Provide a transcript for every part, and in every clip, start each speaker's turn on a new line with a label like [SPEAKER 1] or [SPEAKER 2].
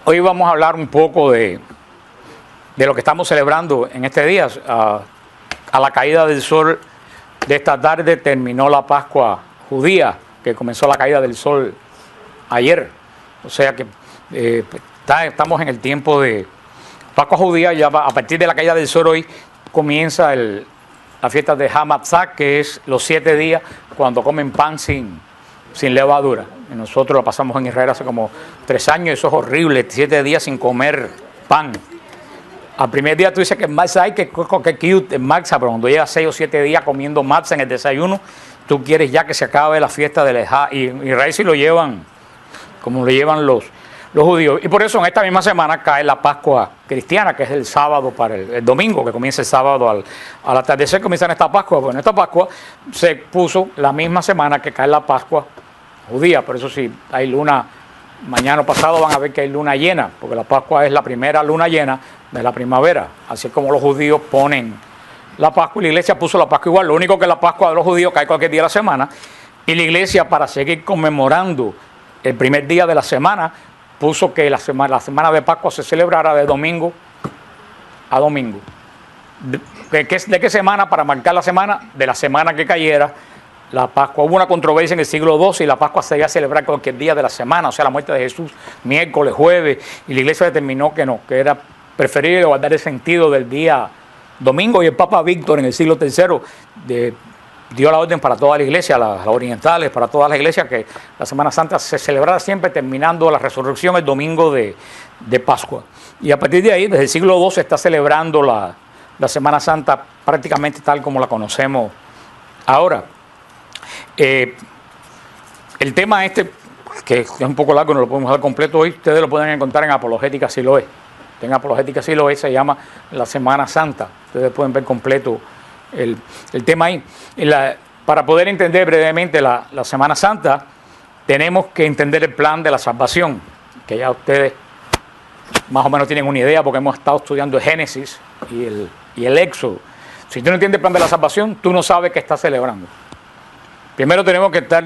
[SPEAKER 1] Hoy vamos a hablar un poco de lo que estamos celebrando en este día. A la caída del sol de esta tarde terminó la Pascua judía, que comenzó la caída del sol ayer. O sea que estamos en el tiempo de Pascua judía. Ya a partir de la caída del sol hoy comienza la fiesta de Hamatzah, que es los 7 días cuando comen pan sin levadura. Y nosotros lo pasamos en Israel hace como 3 años, eso es horrible, 7 días sin comer pan. Al primer día tú dices que matzah, ay, que cute, matzah, pero cuando llevas 6 o 7 días comiendo matzah en el desayuno, tú quieres ya que se acabe la fiesta del Ejá. Y en Israel sí lo llevan, como lo llevan los judíos. Y por eso en esta misma semana cae la Pascua cristiana, que es el sábado para el domingo, que comienza el sábado al atardecer, comienza esta Pascua. Bueno, esta Pascua se puso la misma semana que cae la Pascua judía. Por eso sí, hay luna, mañana pasado van a ver que hay luna llena, porque la Pascua es la primera luna llena de la primavera, así como los judíos ponen la Pascua, y la iglesia puso la Pascua igual. Lo único que la Pascua de los judíos cae cualquier día de la semana, y la iglesia, para seguir conmemorando el primer día de la semana, puso que la semana de Pascua se celebrara de domingo a domingo. ¿De qué semana? Para marcar la semana, de la semana que cayera la Pascua. Hubo una controversia en el siglo II si la Pascua se debía celebrar cualquier día de la semana, o sea, la muerte de Jesús, miércoles, jueves, y la iglesia determinó que no, que era preferible guardar el sentido del día domingo, y el Papa Víctor en el siglo III dio la orden para toda la iglesia, las orientales, para todas las iglesias, que la Semana Santa se celebrara siempre terminando la resurrección el domingo de Pascua. Y a partir de ahí, desde el siglo II, se está celebrando la Semana Santa prácticamente tal como la conocemos ahora. El tema que es un poco largo, no lo podemos dar completo hoy, ustedes lo pueden encontrar en Apologética Siloé. En Apologética Siloé se llama la Semana Santa. Ustedes pueden ver completo el tema ahí. Para poder entender brevemente la Semana Santa, tenemos que entender el plan de la salvación, que ya ustedes más o menos tienen una idea, porque hemos estado estudiando el Génesis y el Éxodo. Si tú no entiendes el plan de la salvación, tú no sabes qué estás celebrando. Primero tenemos que estar,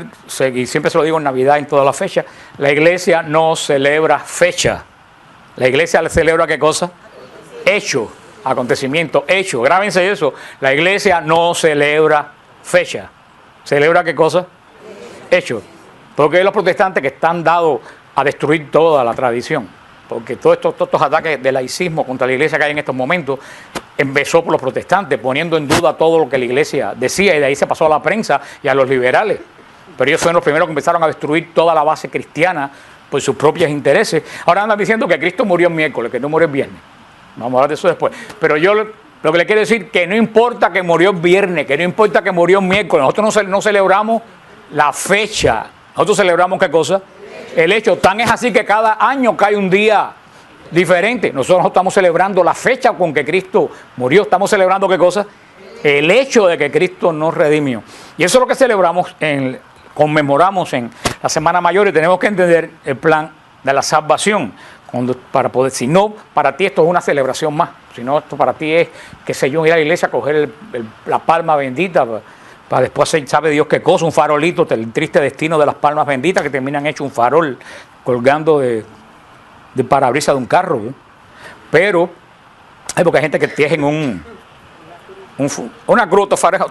[SPEAKER 1] y siempre se lo digo en Navidad, en todas las fechas, la iglesia no celebra fecha. La iglesia le celebra ¿qué cosa? Hecho, acontecimiento, hecho. Grábense eso. La iglesia no celebra fecha. ¿Celebra qué cosa? Hecho. Porque hay los protestantes que están dados a destruir toda la tradición. Porque todos estos ataques de laicismo contra la iglesia que hay en estos momentos empezó por los protestantes, poniendo en duda todo lo que la iglesia decía, y de ahí se pasó a la prensa y a los liberales. Pero ellos fueron los primeros que empezaron a destruir toda la base cristiana por sus propios intereses. Ahora andan diciendo que Cristo murió el miércoles, que no murió el viernes. Vamos a hablar de eso después. Pero yo lo que le quiero decir, que no importa que murió el viernes, que no importa que murió el miércoles, nosotros no celebramos la fecha, nosotros celebramos ¿qué cosa? El hecho. Tan es así que cada año cae un día diferente. Nosotros no estamos celebrando la fecha con que Cristo murió, estamos celebrando ¿qué cosa? El hecho de que Cristo nos redimió. Y eso es lo que celebramos, conmemoramos en la Semana Mayor, y tenemos que entender el plan de la salvación. Para poder, si no, para ti esto es una celebración más. Si no, esto para ti es, qué sé yo, ir a la iglesia a coger la palma bendita para después hacer, sabe Dios qué cosa, un farolito, el triste destino de las palmas benditas que terminan hecho un farol colgando de parabrisas de un carro, ¿eh? Pero hay porque hay gente que tejen una cruz,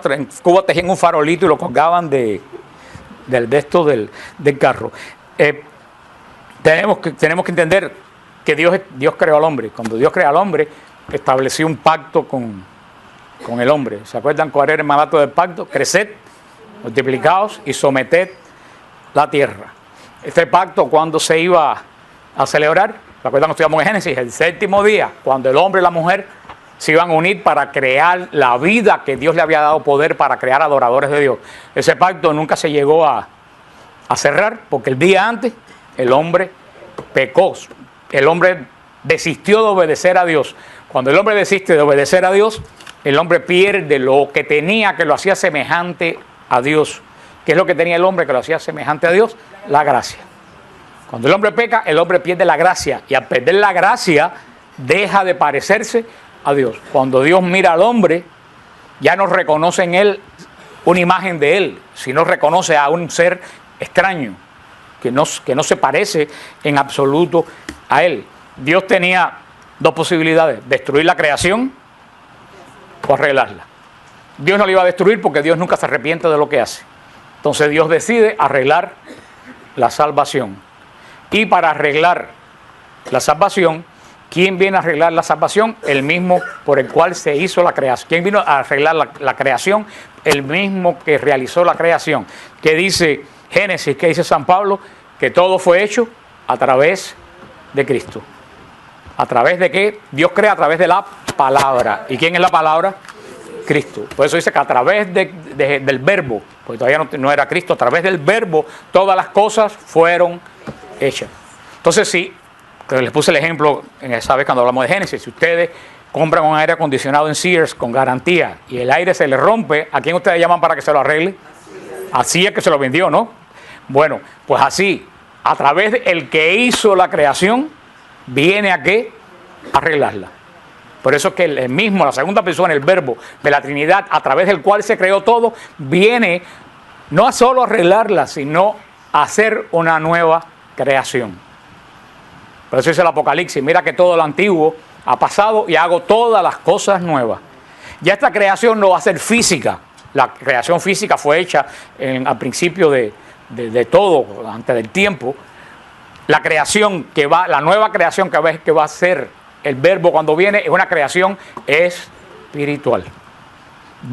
[SPEAKER 1] en Cuba tejían un farolito y lo colgaban del carro. Tenemos que entender que Dios creó al hombre. Cuando Dios crea al hombre, estableció un pacto con el hombre. ¿Se acuerdan cuál era el mandato del pacto? Creced, multiplicaos y someted la tierra. Este pacto, cuando se iba a celebrar, ¿se acuerdan que estudiamos en Génesis? El 7º día, cuando el hombre y la mujer se iban a unir para crear la vida que Dios le había dado poder para crear adoradores de Dios. Ese pacto nunca se llegó a cerrar, porque el día antes el hombre pecó. El hombre desistió de obedecer a Dios. Cuando el hombre desiste de obedecer a Dios, el hombre pierde lo que tenía, que lo hacía semejante a Dios. ¿Qué es lo que tenía el hombre que lo hacía semejante a Dios? La gracia. Cuando el hombre peca, el hombre pierde la gracia, y al perder la gracia deja de parecerse a Dios. Cuando Dios mira al hombre, ya no reconoce en él una imagen de él, sino reconoce a un ser extraño, que no se parece en absoluto a él. Dios tenía dos posibilidades: destruir la creación o arreglarla. Dios no la iba a destruir porque Dios nunca se arrepiente de lo que hace. Entonces Dios decide arreglar la salvación. Y para arreglar la salvación, ¿quién viene a arreglar la salvación? El mismo por el cual se hizo la creación. ¿Quién vino a arreglar la creación? El mismo que realizó la creación. Que dice Génesis, que dice San Pablo, que todo fue hecho a través de Cristo. ¿A través de qué? Dios crea a través de la palabra. ¿Y quién es la palabra? Cristo. Por eso dice que a través del verbo, porque todavía no era Cristo, a través del verbo todas las cosas fueron hechas. Entonces sí, les puse el ejemplo en esa vez cuando hablamos de Génesis. Si ustedes compran un aire acondicionado en Sears con garantía y el aire se le rompe, ¿a quién ustedes llaman para que se lo arregle? Así es que se lo vendió, ¿no? Bueno, pues así, a través del que hizo la creación, viene a qué? A arreglarla. Por eso es que el mismo, la segunda persona, el verbo de la Trinidad, a través del cual se creó todo, viene no a solo arreglarla, sino a hacer una nueva creación. Por eso dice el Apocalipsis: mira que todo lo antiguo ha pasado y hago todas las cosas nuevas. Ya esta creación no va a ser física. La creación física fue hecha al principio de todo, antes del tiempo. La creación la nueva creación que va a ser el verbo cuando viene, es una creación espiritual.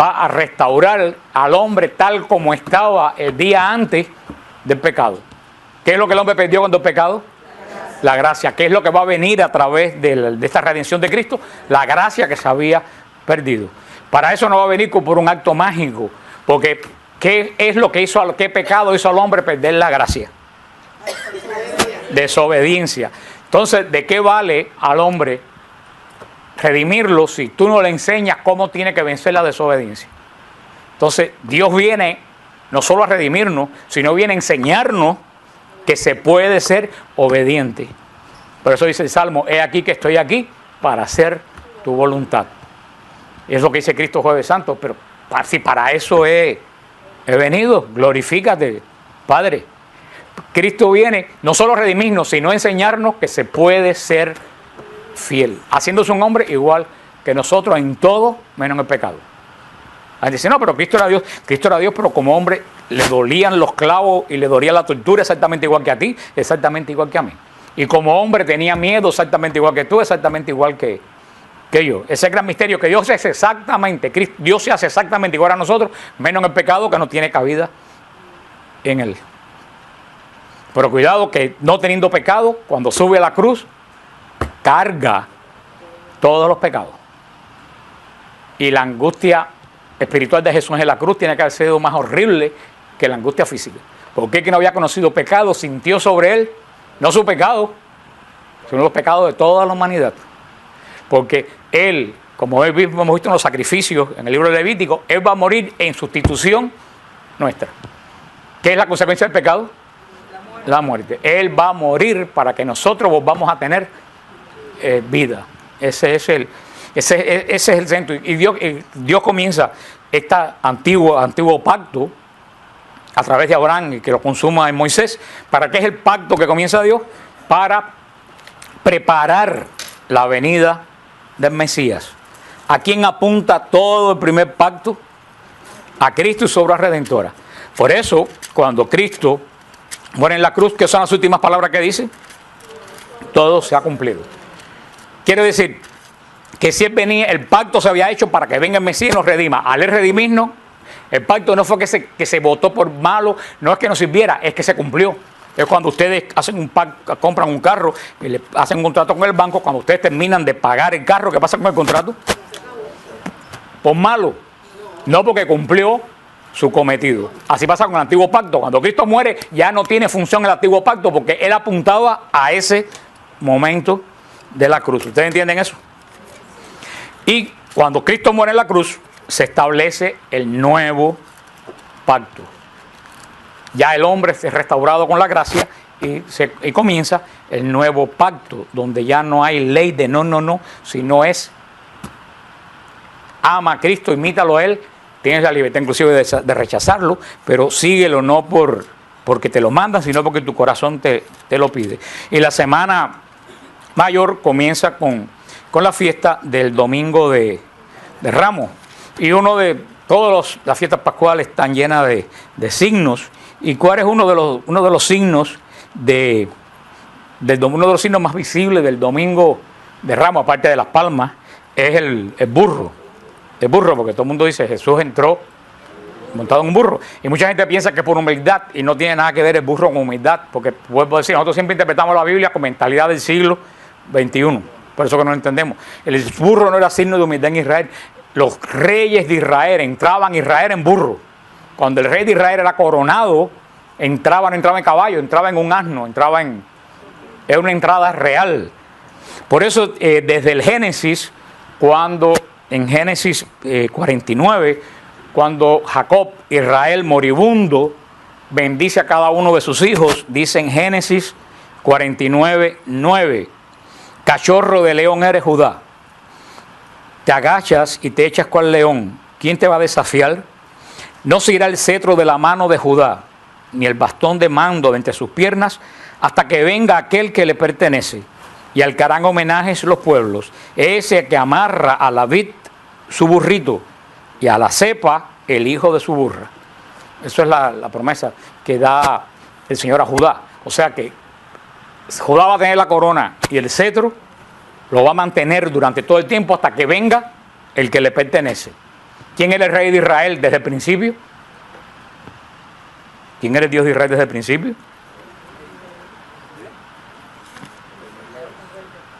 [SPEAKER 1] Va a restaurar al hombre tal como estaba el día antes del pecado. ¿Qué es lo que el hombre perdió cuando el pecado? La gracia. ¿Qué es lo que va a venir a través de esta redención de Cristo? La gracia que se había perdido. Para eso no va a venir por un acto mágico, porque ¿qué es lo que hizo, qué pecado hizo al hombre perder la gracia? Desobediencia. Entonces, ¿de qué vale al hombre redimirlo si tú no le enseñas cómo tiene que vencer la desobediencia? Entonces, Dios viene no solo a redimirnos, sino viene a enseñarnos que se puede ser obediente. Por eso dice el Salmo: he aquí que estoy aquí para hacer tu voluntad. Es lo que dice Cristo Jueves Santo. Pero si para eso he venido, glorifícate, Padre. Cristo viene no solo a redimirnos, sino a enseñarnos que se puede ser fiel, haciéndose un hombre igual que nosotros en todo, menos en el pecado. Alguien dice: no, pero Cristo era Dios, pero como hombre le dolían los clavos y le dolía la tortura exactamente igual que a ti, exactamente igual que a mí. Y como hombre tenía miedo exactamente igual que tú, exactamente igual que yo. Ese gran misterio que Dios es exactamente, Dios se hace exactamente igual a nosotros, menos en el pecado, que no tiene cabida en él. Pero cuidado que no teniendo pecado, cuando sube a la cruz, carga todos los pecados. Y la angustia espiritual de Jesús en la cruz tiene que haber sido más horrible que la angustia física. Porque el que no había conocido pecado sintió sobre él, no su pecado, sino los pecados de toda la humanidad. Porque él, como hemos visto en los sacrificios en el libro de Levítico, él va a morir en sustitución nuestra. ¿Qué es la consecuencia del pecado? La muerte. Él va a morir para que nosotros volvamos a tener vida. Ese es el centro. Y Dios comienza este antiguo pacto a través de Abraham, y que lo consuma en Moisés. ¿Para qué es el pacto que comienza Dios? Para preparar la venida del Mesías. ¿A quién apunta todo el primer pacto? A Cristo y su obra redentora. Por eso, cuando Cristo muere en la cruz, ¿qué son las últimas palabras que dice? Todo se ha cumplido. Quiere decir que si él venía, el pacto se había hecho para que venga el Mesías y nos redima. Al él redimirnos, el pacto no fue que se votó por malo, no es que nos sirviera, es que se cumplió. Es cuando ustedes hacen un pacto, compran un carro y le hacen un contrato con el banco. Cuando ustedes terminan de pagar el carro, ¿qué pasa con el contrato? Por malo, no porque cumplió su cometido. Así pasa con el antiguo pacto. Cuando Cristo muere, ya no tiene función el antiguo pacto, porque él apuntaba a ese momento de la cruz. ¿Ustedes entienden eso? Y cuando Cristo muere en la cruz, se establece el nuevo pacto. Ya el hombre es restaurado con la gracia y comienza el nuevo pacto, donde ya no hay ley de no, sino es ama a Cristo, imítalo a él. Tienes la libertad inclusive de rechazarlo, pero síguelo no porque te lo mandan, sino porque tu corazón te lo pide. Y la semana mayor comienza con la fiesta del Domingo de Ramos. Y las fiestas pascuales están llenas de signos. ¿Y cuál es uno de los signos uno de los signos más visibles del Domingo de Ramos, aparte de las palmas, es el burro? El burro, porque todo el mundo dice Jesús entró montado en un burro. Y mucha gente piensa que por humildad, y no tiene nada que ver el burro con humildad, porque vuelvo a decir, nosotros siempre interpretamos la Biblia con mentalidad del siglo XXI. Por eso que no lo entendemos. El burro no era signo de humildad en Israel. Los reyes de Israel entraban a Israel en burro. Cuando el rey de Israel era coronado, no entraba en caballo, entraba en un asno, era una entrada real. Por eso, desde el Génesis, en Génesis 49, cuando Jacob, Israel moribundo, bendice a cada uno de sus hijos, dice en Génesis 49:9, cachorro de león eres Judá, te agachas y te echas cual león, ¿quién te va a desafiar? No se irá el cetro de la mano de Judá, ni el bastón de mando de entre sus piernas, hasta que venga aquel que le pertenece, y al que harán homenajes los pueblos, ese que amarra a la vid su burrito, y a la cepa el hijo de su burra. Eso es la promesa que da el Señor a Judá. O sea que Judá va a tener la corona y el cetro lo va a mantener durante todo el tiempo hasta que venga el que le pertenece. ¿Quién era el rey de Israel desde el principio? ¿Quién era el Dios de Israel desde el principio?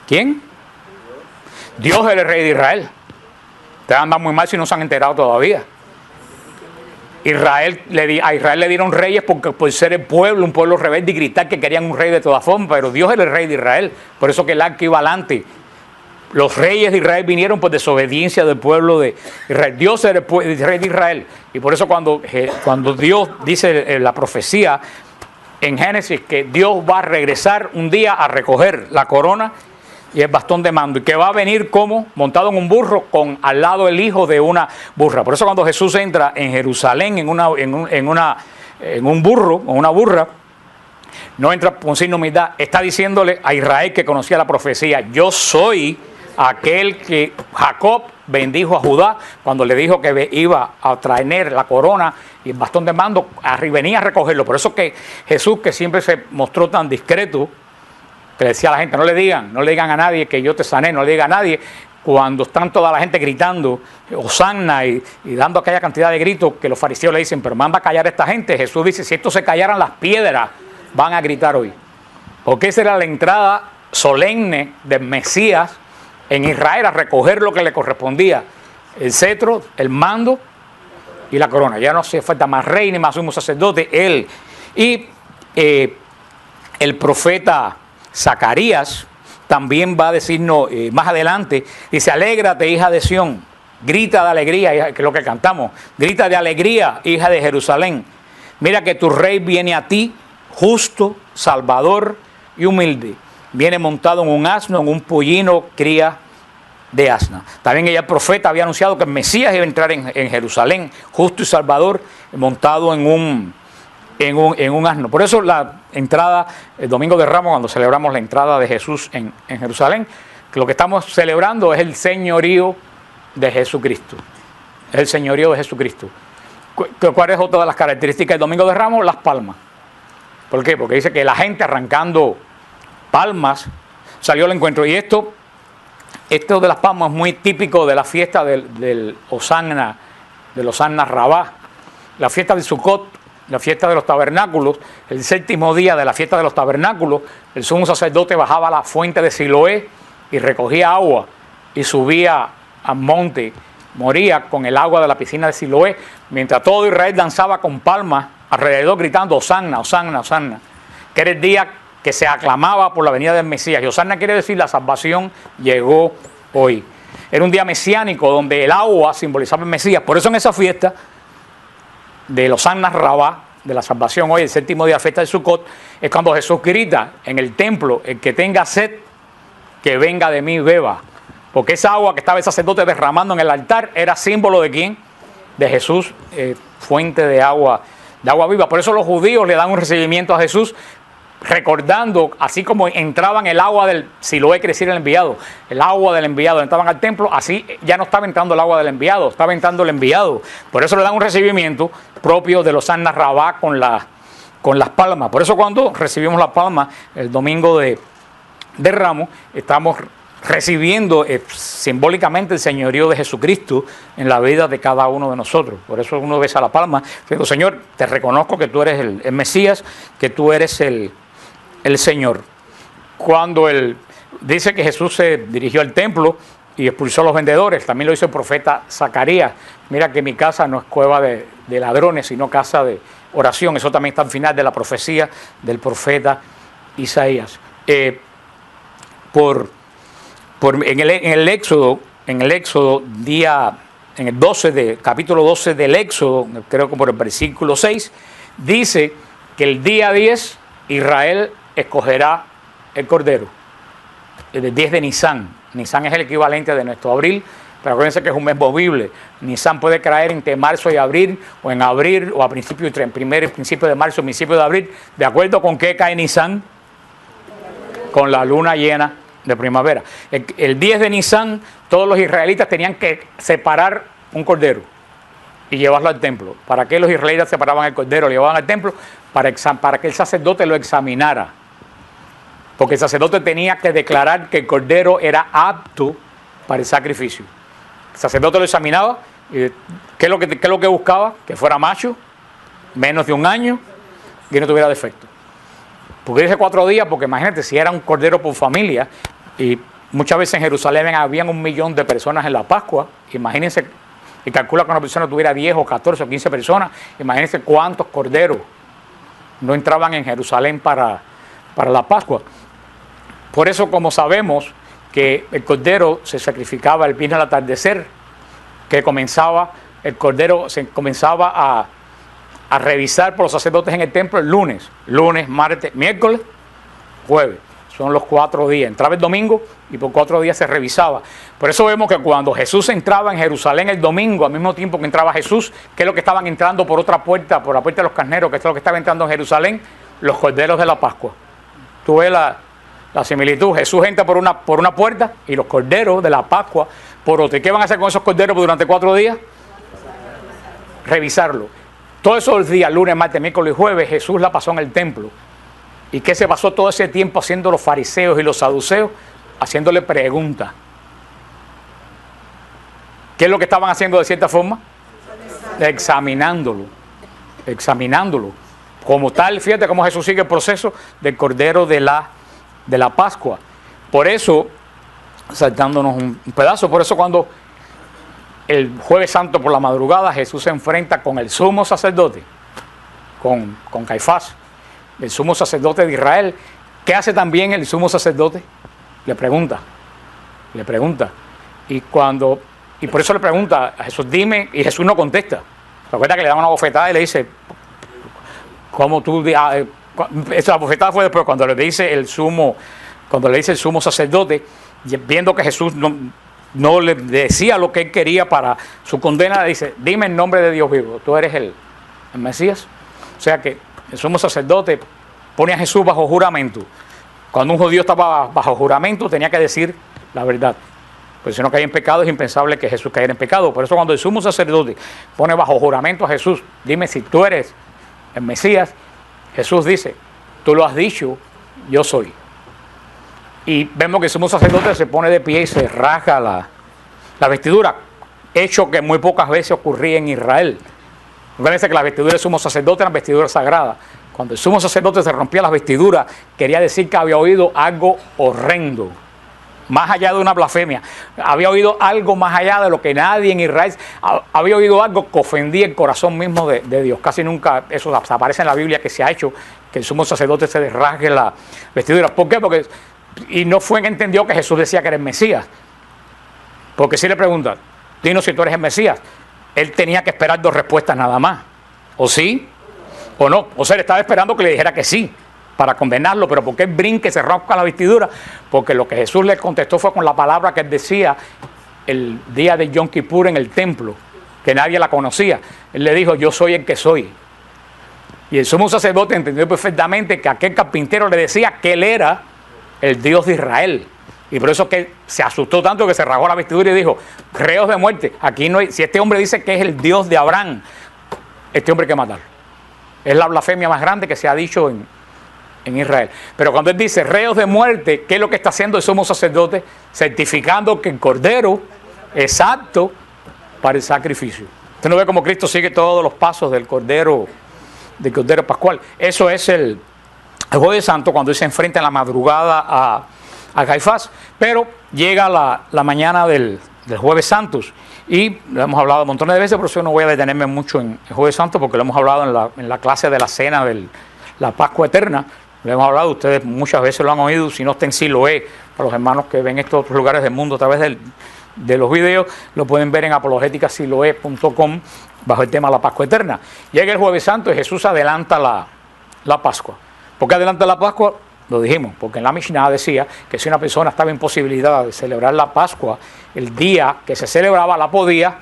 [SPEAKER 1] ¿Quién? Dios es el rey de Israel. Ustedes andan muy mal si no se han enterado todavía. A Israel le dieron reyes por ser el pueblo, un pueblo rebelde y gritar que querían un rey de todas formas, pero Dios es el rey de Israel. Por eso que el arca iba adelante. Los reyes de Israel vinieron por desobediencia del pueblo de Israel. Dios era el rey de Israel. Y por eso cuando Dios dice la profecía en Génesis que Dios va a regresar un día a recoger la corona y el bastón de mando, y que va a venir como montado en un burro con al lado el hijo de una burra. Por eso cuando Jesús entra en Jerusalén en un burro o una burra, no entra con signo de humildad, está diciéndole a Israel que conocía la profecía: yo soy aquel que Jacob bendijo a Judá cuando le dijo que iba a traer la corona y el bastón de mando, venía a recogerlo. Por eso que Jesús, que siempre se mostró tan discreto, que le decía a la gente: no le digan a nadie que yo te sané, no le digan a nadie. Cuando están toda la gente gritando Hosanna y dando aquella cantidad de gritos, que los fariseos le dicen: pero manda a callar a esta gente. Jesús dice: si estos se callaran, las piedras van a gritar hoy. Porque esa era la entrada solemne del Mesías en Israel, a recoger lo que le correspondía: el cetro, el mando y la corona. Ya no hace falta más rey ni más sumo sacerdote, él. Y el profeta Zacarías también va a decirnos más adelante, dice: alégrate, hija de Sión, grita de alegría, que es lo que cantamos, grita de alegría, hija de Jerusalén, mira que tu rey viene a ti, justo, salvador y humilde, viene montado en un asno, en un pollino, cría de asna. También el profeta había anunciado que el Mesías iba a entrar en Jerusalén, justo y salvador, montado en un asno. Por eso la entrada, el Domingo de Ramos, cuando celebramos la entrada de Jesús en Jerusalén, que lo que estamos celebrando es el señorío de Jesucristo. Es el señorío de Jesucristo. ¿Cuál es otra de las características del Domingo de Ramos? Las palmas. ¿Por qué? Porque dice que la gente arrancando palmas salió al encuentro. Y esto de las palmas es muy típico de la fiesta del Hosanna, del Hosanna Rabá, la fiesta de Sukkot, la fiesta de los tabernáculos. El séptimo día de la fiesta de los tabernáculos, el sumo sacerdote bajaba a la fuente de Siloé y recogía agua y subía al monte, moría con el agua de la piscina de Siloé, mientras todo Israel danzaba con palmas alrededor gritando Hosanna, Hosanna, Hosanna, que era el día que se aclamaba por la venida del Mesías. Y Hosanna quiere decir: la salvación llegó hoy. Era un día mesiánico donde el agua simbolizaba el Mesías. Por eso en esa fiesta del Hosanna Rabá, de la salvación hoy, el séptimo día de la fiesta de Sukkot, es cuando Jesús grita en el templo: el que tenga sed, que venga de mí y beba. Porque esa agua que estaba el sacerdote derramando en el altar era símbolo de ¿quién? De Jesús, fuente de agua viva. Por eso los judíos le dan un recibimiento a Jesús recordando, así como entraban el agua del Siloé, quiere decir el enviado, el agua del enviado, entraban al templo, así ya no estaba entrando el agua del enviado, estaba entrando el enviado. Por eso le dan un recibimiento propio de los San Rabá con las palmas. Por eso cuando recibimos las palmas el domingo de Ramos, estamos recibiendo simbólicamente el señorío de Jesucristo en la vida de cada uno de nosotros. Por eso uno besa la palma, digo, Señor, te reconozco que tú eres el Mesías, que tú eres el Señor. Cuando él dice que Jesús se dirigió al templo y expulsó a los vendedores, también lo hizo el profeta Zacarías. Mira que mi casa no es cueva de ladrones, sino casa de oración. Eso también está al final de la profecía del profeta Isaías. En el Éxodo, capítulo 12 del Éxodo, creo que por el versículo 6, dice que el día 10 Israel escogerá el cordero, el 10 de Nisán. Nisán es el equivalente de nuestro abril, pero acuérdense que es un mes movible. Nisán puede caer entre marzo y abril, o en abril, o a principio de marzo, principio de abril. ¿De acuerdo con qué cae Nisán? Con la luna llena de primavera. El 10 de Nisán, todos los israelitas tenían que separar un cordero y llevarlo al templo. ¿Para qué los israelitas separaban el cordero? Lo llevaban al templo para que el sacerdote lo examinara. Porque el sacerdote tenía que declarar que el cordero era apto para el sacrificio. El sacerdote lo examinaba. ¿Qué es lo que buscaba? Que fuera macho, menos de un año, y no tuviera defecto. Porque dice 4 días, porque imagínate, si era un cordero por familia, y muchas veces en Jerusalén habían 1 millón de personas en la Pascua, imagínense, y calcula que una persona tuviera 10 o 14 o 15 personas, imagínense cuántos corderos no entraban en Jerusalén para la Pascua. Por eso, como sabemos que el cordero se sacrificaba el viernes al atardecer, que el cordero se comenzaba a revisar por los sacerdotes en el templo el lunes, martes, miércoles, jueves. Son los 4 días. Entraba el domingo y por 4 días se revisaba. Por eso vemos que cuando Jesús entraba en Jerusalén el domingo, al mismo tiempo que entraba Jesús, que es lo que estaban entrando por otra puerta, por la puerta de los carneros, que es lo que estaba entrando en Jerusalén, los corderos de la Pascua. Tú ves la similitud. Jesús entra por una puerta y los corderos de la Pascua por otra. ¿Y qué van a hacer con esos corderos durante 4 días? Revisarlo. Todos esos días, lunes, martes, miércoles y jueves, Jesús la pasó en el templo. ¿Y qué se pasó todo ese tiempo haciendo los fariseos y los saduceos? Haciéndole preguntas. ¿Qué es lo que estaban haciendo de cierta forma? Examinándolo. Como tal, fíjate cómo Jesús sigue el proceso del cordero de la Pascua. Por eso, saltándonos un pedazo, por eso cuando el jueves santo por la madrugada Jesús se enfrenta con el sumo sacerdote, con Caifás, el sumo sacerdote de Israel. ¿Qué hace también el sumo sacerdote? Le pregunta. Y por eso le pregunta a Jesús, dime, y Jesús no contesta. ¿Se acuerda que le da una bofetada y le dice, ¿cómo tú? Esa bofetada fue después cuando le dice el sumo sacerdote, viendo que Jesús no le decía lo que él quería para su condena, le dice, dime en nombre de Dios vivo, tú eres el Mesías. O sea que el sumo sacerdote pone a Jesús bajo juramento. Cuando un judío estaba bajo juramento tenía que decir la verdad. Pues si no caía en pecado es impensable que Jesús cayera en pecado. Por eso cuando el sumo sacerdote pone bajo juramento a Jesús, dime si tú eres el Mesías, Jesús dice, tú lo has dicho, yo soy. Y vemos que el sumo sacerdote se pone de pie y se rasga la vestidura, hecho que muy pocas veces ocurría en Israel. Fíjense que las vestiduras del sumo sacerdote eran vestiduras sagradas. Cuando el sumo sacerdote se rompía las vestiduras, quería decir que había oído algo horrendo, más allá de una blasfemia. Había oído algo más allá de lo que nadie en Israel había oído, algo que ofendía el corazón mismo de Dios. Casi nunca eso aparece en la Biblia, que se ha hecho que el sumo sacerdote se rasgue la vestidura. ¿Por qué? Porque no fue que entendió que Jesús decía que era el Mesías. Porque si le preguntan, dinos si tú eres el Mesías, él tenía que esperar 2 respuestas nada más. O sí o no. O sea, él estaba esperando que le dijera que sí para condenarlo. Pero ¿por qué él brinca y se rasca la vestidura? Porque lo que Jesús le contestó fue con la palabra que él decía el día de Yom Kippur en el templo, que nadie la conocía. Él le dijo, yo soy el que soy. Y el sumo sacerdote entendió perfectamente que aquel carpintero le decía que él era el Dios de Israel. Y por eso que se asustó tanto que se rasgó la vestidura y dijo, reos de muerte, aquí no hay, si este hombre dice que es el Dios de Abraham, este hombre hay que matarlo. Es la blasfemia más grande que se ha dicho en Israel. Pero cuando él dice reos de muerte, ¿qué es lo que está haciendo el sumo sacerdote? Certificando que el cordero es apto para el sacrificio. Usted no ve cómo Cristo sigue todos los pasos del cordero pascual. Eso es el Jueves Santo, cuando él se enfrenta en la madrugada a Caifás, pero llega la mañana del Jueves Santo, y lo hemos hablado montones de veces, por eso no voy a detenerme mucho en el Jueves Santo, porque lo hemos hablado en la clase de la cena de la Pascua Eterna. Lo hemos hablado, ustedes muchas veces lo han oído, si no está en Siloé, para los hermanos que ven estos otros lugares del mundo a través de los videos, lo pueden ver en apologeticasiloé.com bajo el tema de la Pascua Eterna. Llega el Jueves Santo y Jesús adelanta la Pascua. ¿Por qué adelanta la Pascua? Lo dijimos, porque en la Mishnah decía que si una persona estaba en posibilidad de celebrar la Pascua, el día que se celebraba la podía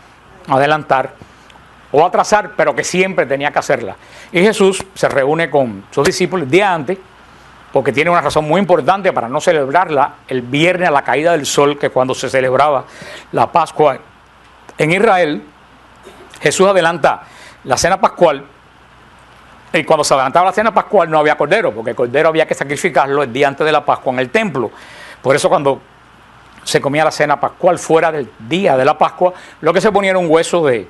[SPEAKER 1] adelantar o atrasar, pero que siempre tenía que hacerla. Y Jesús se reúne con sus discípulos el día antes, porque tiene una razón muy importante para no celebrarla el viernes a la caída del sol, que es cuando se celebraba la Pascua en Israel. Jesús adelanta la cena pascual, y cuando se adelantaba la cena pascual no había cordero, porque el cordero había que sacrificarlo el día antes de la Pascua en el templo. Por eso cuando se comía la cena pascual fuera del día de la Pascua, lo que se ponía era un hueso de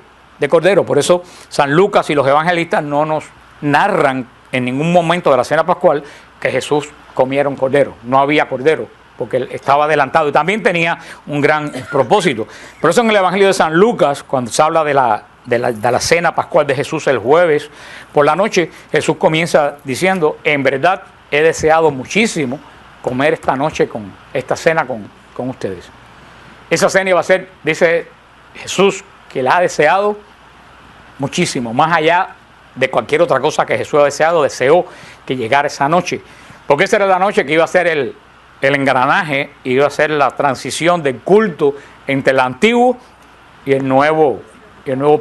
[SPEAKER 1] cordero. Por eso San Lucas y los evangelistas no nos narran en ningún momento de la cena pascual que Jesús comiera un cordero. No había cordero, porque él estaba adelantado y también tenía un gran propósito. Por eso en el Evangelio de San Lucas, cuando se habla de la cena pascual de Jesús el jueves por la noche, Jesús comienza diciendo, en verdad he deseado muchísimo comer esta noche esta cena con ustedes. Esa cena iba a ser, dice Jesús, que la ha deseado muchísimo, más allá de cualquier otra cosa que Jesús ha deseado, deseó que llegara esa noche, porque esa era la noche que iba a ser el engranaje, iba a ser la transición del culto entre el antiguo y el nuevo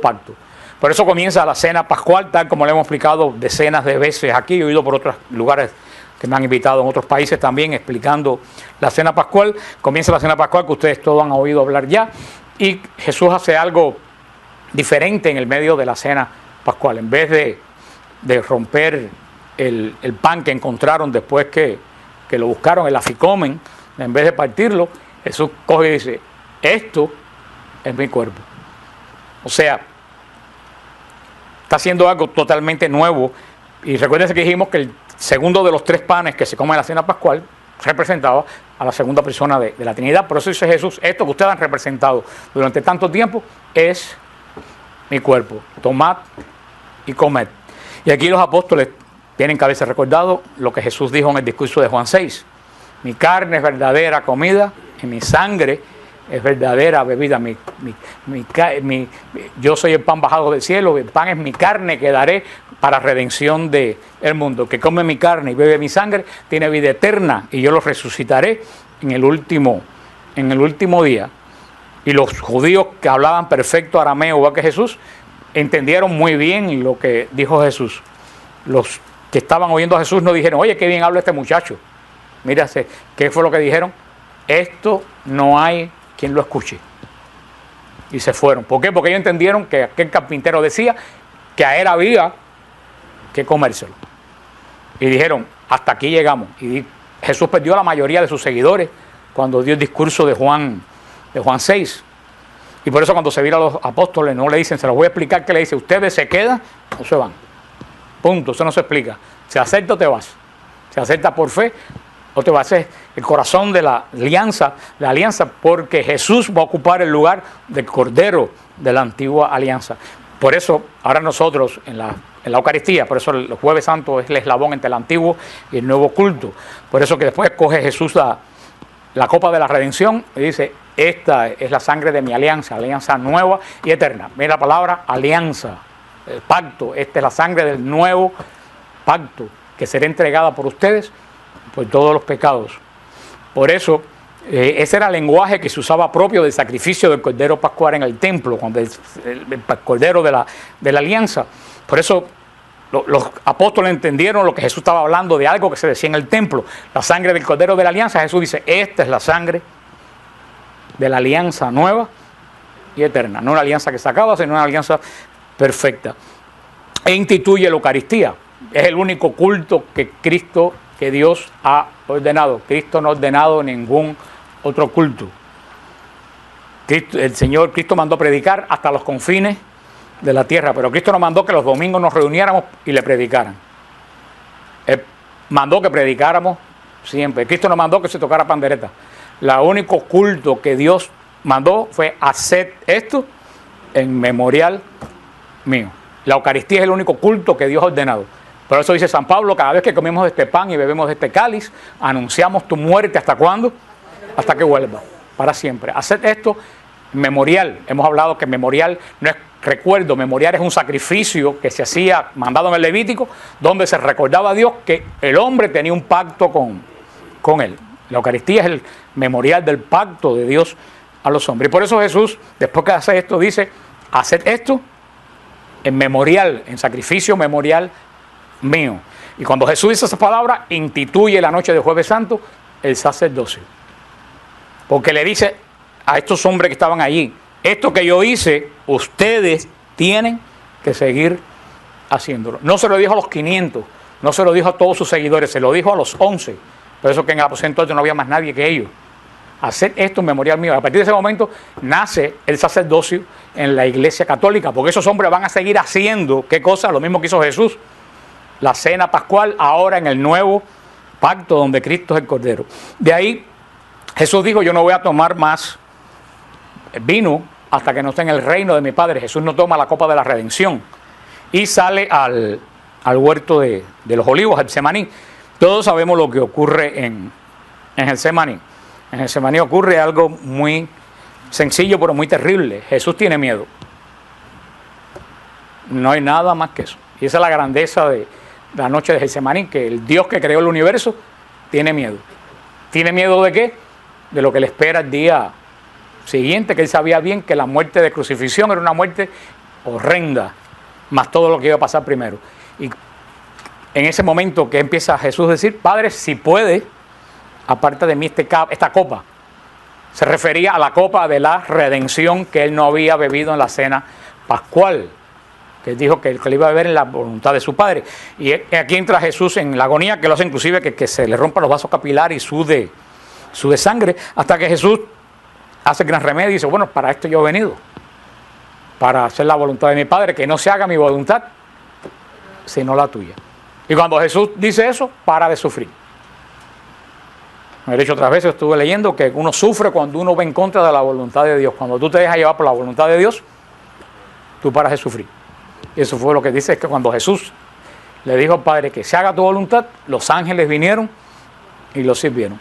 [SPEAKER 1] pacto. Por eso comienza la cena pascual, tal como le hemos explicado decenas de veces aquí. He oído por otros lugares que me han invitado en otros países también explicando la cena pascual. Comienza la cena pascual, que ustedes todos han oído hablar ya, y Jesús hace algo diferente en el medio de la cena pascual. En vez de romper el pan que encontraron después que lo buscaron, el aficomen, en vez de partirlo, Jesús coge y dice, esto es mi cuerpo. O sea, está haciendo algo totalmente nuevo. Y recuérdense que dijimos que el segundo de los 3 panes que se come en la cena pascual representaba a la segunda persona de la Trinidad. Por eso dice Jesús, esto que ustedes han representado durante tanto tiempo es mi cuerpo. Tomad y comed. Y aquí los apóstoles tienen que haberse recordado lo que Jesús dijo en el discurso de Juan 6. Mi carne es verdadera comida y mi sangre es verdadera bebida. Yo soy el pan bajado del cielo, el pan es mi carne que daré para redención del mundo. Que come mi carne y bebe mi sangre tiene vida eterna, y yo los resucitaré en el último día. Y los judíos que hablaban perfecto arameo igual que Jesús, entendieron muy bien lo que dijo Jesús. Los que estaban oyendo a Jesús no dijeron, oye, qué bien habla este muchacho. Mírase, ¿qué fue lo que dijeron? Esto no hay quien lo escuche. Y se fueron. ¿Por qué? Porque ellos entendieron que aquel carpintero decía que a él había que comérselo. Y dijeron, hasta aquí llegamos. Y Jesús perdió a la mayoría de sus seguidores cuando dio el discurso de Juan 6. Y por eso cuando se vira a los apóstoles no le dicen, se los voy a explicar, que le dice, ustedes se quedan o se van. Punto, eso no se explica. Se acepta o te vas. Se acepta por fe o te vas. Es el corazón de la alianza, porque Jesús va a ocupar el lugar del Cordero de la antigua alianza. Por eso, ahora nosotros en la Eucaristía, por eso el Jueves Santo es el eslabón entre el antiguo y el nuevo culto. Por eso que después coge Jesús la copa de la redención y dice, esta es la sangre de mi alianza nueva y eterna. Mira la palabra alianza, el pacto. Esta es la sangre del nuevo pacto que será entregada por ustedes por todos los pecados. Por eso, ese era el lenguaje que se usaba propio del sacrificio del Cordero Pascual en el templo, cuando el Cordero de la alianza. Por eso los apóstoles entendieron lo que Jesús estaba hablando, de algo que se decía en el templo, la sangre del Cordero de la Alianza. Jesús dice, esta es la sangre de la alianza nueva y eterna, no una alianza que se acaba, sino una alianza perfecta. E instituye la Eucaristía. Es el único culto que Dios ha ordenado. Cristo no ha ordenado ningún otro culto. Cristo mandó predicar hasta los confines de la tierra, pero Cristo nos mandó que los domingos nos reuniéramos y le predicaran. Él mandó que predicáramos siempre. Cristo nos mandó que se tocara pandereta. El único culto que Dios mandó fue hacer esto en memorial mío. La Eucaristía es el único culto que Dios ha ordenado. Por eso dice San Pablo, cada vez que comemos de este pan y bebemos de este cáliz, anunciamos tu muerte. ¿Hasta cuándo? Hasta que vuelva, para siempre. Hacer esto memorial. Hemos hablado que memorial no es recuerdo, memorial es un sacrificio que se hacía, mandado en el Levítico, donde se recordaba a Dios que el hombre tenía un pacto con él. La Eucaristía es el memorial del pacto de Dios a los hombres. Y por eso Jesús, después que hace esto, dice, haced esto en memorial, en sacrificio memorial mío. Y cuando Jesús dice esa palabra, instituye la noche de Jueves Santo el sacerdocio. Porque le dice a estos hombres que estaban allí, esto que yo hice, ustedes tienen que seguir haciéndolo. No se lo dijo a los 500, no se lo dijo a todos sus seguidores, se lo dijo a los 11. Por eso que en el aposento alto no había más nadie que ellos. Hacer esto en memorial mío. A partir de ese momento nace el sacerdocio en la Iglesia Católica, porque esos hombres van a seguir haciendo, ¿qué cosa? Lo mismo que hizo Jesús. La cena pascual, ahora en el nuevo pacto donde Cristo es el Cordero. De ahí Jesús dijo, yo no voy a tomar más vino hasta que no esté en el reino de mi Padre. Jesús no toma la copa de la redención y sale al huerto de los olivos, Getsemaní. Todos sabemos lo que ocurre en Getsemaní. En Getsemaní ocurre algo muy sencillo pero muy terrible. Jesús tiene miedo. No hay nada más que eso. Y esa es la grandeza de la noche de Getsemaní, que el Dios que creó el universo tiene miedo. ¿Tiene miedo de qué? De lo que le espera el día siguiente, que él sabía bien que la muerte de crucifixión era una muerte horrenda, más todo lo que iba a pasar primero. Y en ese momento que empieza Jesús a decir, Padre, si puede, aparte de mí esta copa. Se refería a la copa de la redención que él no había bebido en la cena pascual, que él dijo que él iba a beber en la voluntad de su Padre. Y aquí entra Jesús en la agonía, que lo hace inclusive que se le rompan los vasos capilares y sude sangre, hasta que Jesús hace el gran remedio y dice, bueno, para esto yo he venido, para hacer la voluntad de mi Padre, que no se haga mi voluntad, sino la tuya. Y cuando Jesús dice eso, para de sufrir. De hecho, otras veces estuve leyendo que uno sufre cuando uno va en contra de la voluntad de Dios. Cuando tú te dejas llevar por la voluntad de Dios, tú paras de sufrir. Y eso fue lo que dice, es que cuando Jesús le dijo al Padre que se haga tu voluntad, los ángeles vinieron y lo sirvieron.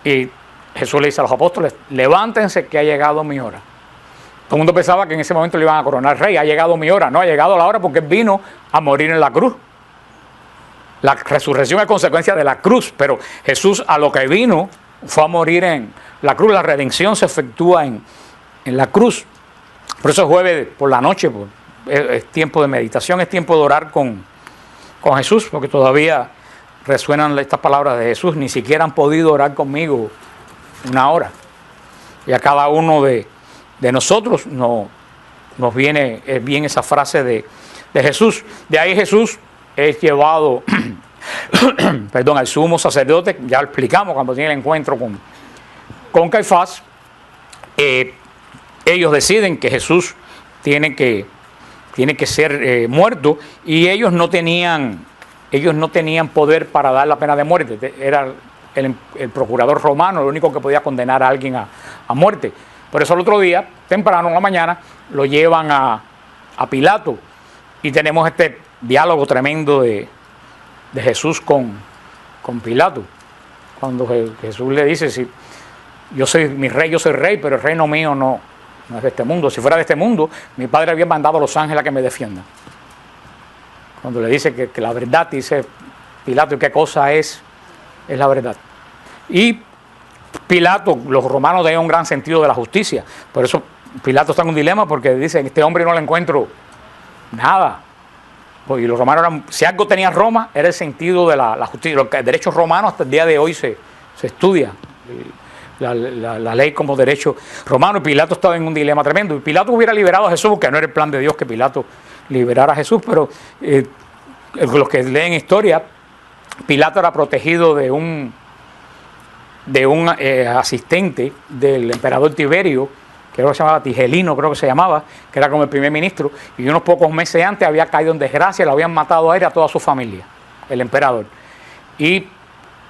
[SPEAKER 1] Y Jesús le dice a los apóstoles, levántense que ha llegado mi hora. Todo el mundo pensaba que en ese momento le iban a coronar rey. Ha llegado mi hora. No, ha llegado la hora porque él vino a morir en la cruz. La resurrección es consecuencia de la cruz, pero Jesús a lo que vino fue a morir en la cruz. La redención se efectúa en la cruz. Por eso jueves por la noche es tiempo de meditación, es tiempo de orar con Jesús, porque todavía resuenan estas palabras de Jesús. Ni siquiera han podido orar conmigo una hora. Y a cada uno de nosotros nos viene bien esa frase de Jesús. De ahí Jesús es llevado al sumo sacerdote, ya lo explicamos cuando tiene el encuentro con Caifás. Ellos deciden que Jesús tiene que ser muerto, y ellos no tenían poder para dar la pena de muerte. Era el procurador romano el único que podía condenar a alguien a muerte. Por eso el otro día, temprano en la mañana, lo llevan a Pilato, y tenemos este diálogo tremendo de Jesús con Pilato, cuando Jesús le dice, si yo soy mi rey, yo soy rey, pero el reino mío no es de este mundo. Si fuera de este mundo, mi Padre había mandado a los ángeles a que me defiendan. Cuando le dice que la verdad, dice Pilato, ¿qué cosa es la verdad? Y Pilato, los romanos tenían un gran sentido de la justicia. Por eso Pilato está en un dilema, porque dice, este hombre no le encuentro nada. Y los romanos eran, si algo tenía Roma, era el sentido de la justicia. Los derechos romanos hasta el día de hoy se estudia. La ley como derecho romano. Y Pilato estaba en un dilema tremendo. Y Pilato hubiera liberado a Jesús, porque no era el plan de Dios que Pilato liberara a Jesús, pero los que leen historia, Pilato era protegido de un asistente del emperador Tiberio, que creo que se llamaba Tigelino, creo que se llamaba, que era como el primer ministro, y unos pocos meses antes había caído en desgracia, lo habían matado a él y a toda su familia, el emperador. Y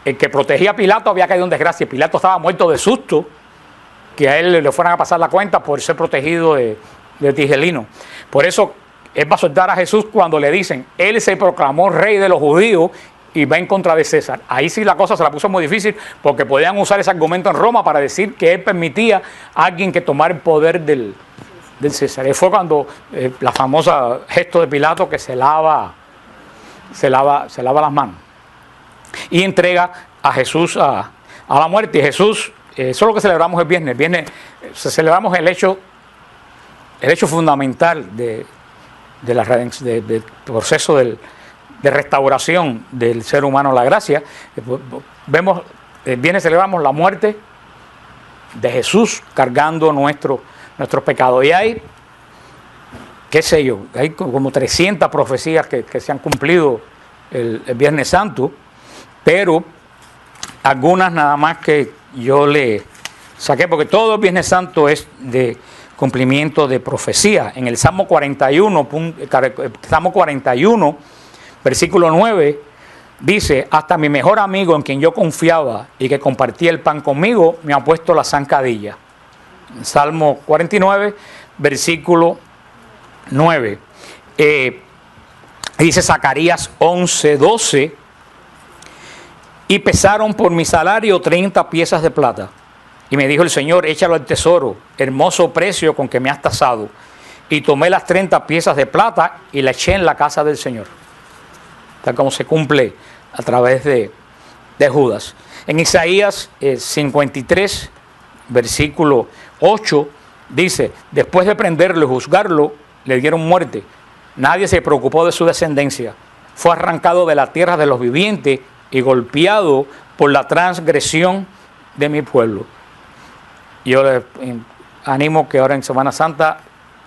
[SPEAKER 1] el que protegía a Pilato había caído en desgracia. Pilato estaba muerto de susto que a él le fueran a pasar la cuenta por ser protegido de Tigelino. Por eso él va a soltar a Jesús cuando le dicen, él se proclamó rey de los judíos y va en contra de César. Ahí sí la cosa se la puso muy difícil, porque podían usar ese argumento en Roma para decir que él permitía a alguien que tomara el poder del César. Y fue cuando la famosa gesto de Pilato, que se lava las manos y entrega a Jesús a la muerte. Y Jesús, eso es lo que celebramos el viernes. El viernes celebramos el hecho fundamental del proceso de restauración del ser humano a la gracia. Vemos, el viernes celebramos la muerte de Jesús cargando nuestros pecados. Y hay, qué sé yo, hay como 300 profecías que se han cumplido el Viernes Santo, pero algunas nada más que yo le saqué, porque todo el Viernes Santo es de cumplimiento de profecía. En el Salmo 41, versículo 9, dice, hasta mi mejor amigo en quien yo confiaba y que compartía el pan conmigo, me ha puesto la zancadilla. Salmo 49, versículo 9. Dice Zacarías 11, 12, y pesaron por mi salario 30 piezas de plata. Y me dijo el Señor, échalo al tesoro, hermoso precio con que me has tasado. Y tomé las 30 piezas de plata y la eché en la casa del Señor. Tal como se cumple a través de Judas. En Isaías 53, versículo 8, dice, después de prenderlo y juzgarlo, le dieron muerte. Nadie se preocupó de su descendencia. Fue arrancado de la tierra de los vivientes y golpeado por la transgresión de mi pueblo. Yo les animo que ahora en Semana Santa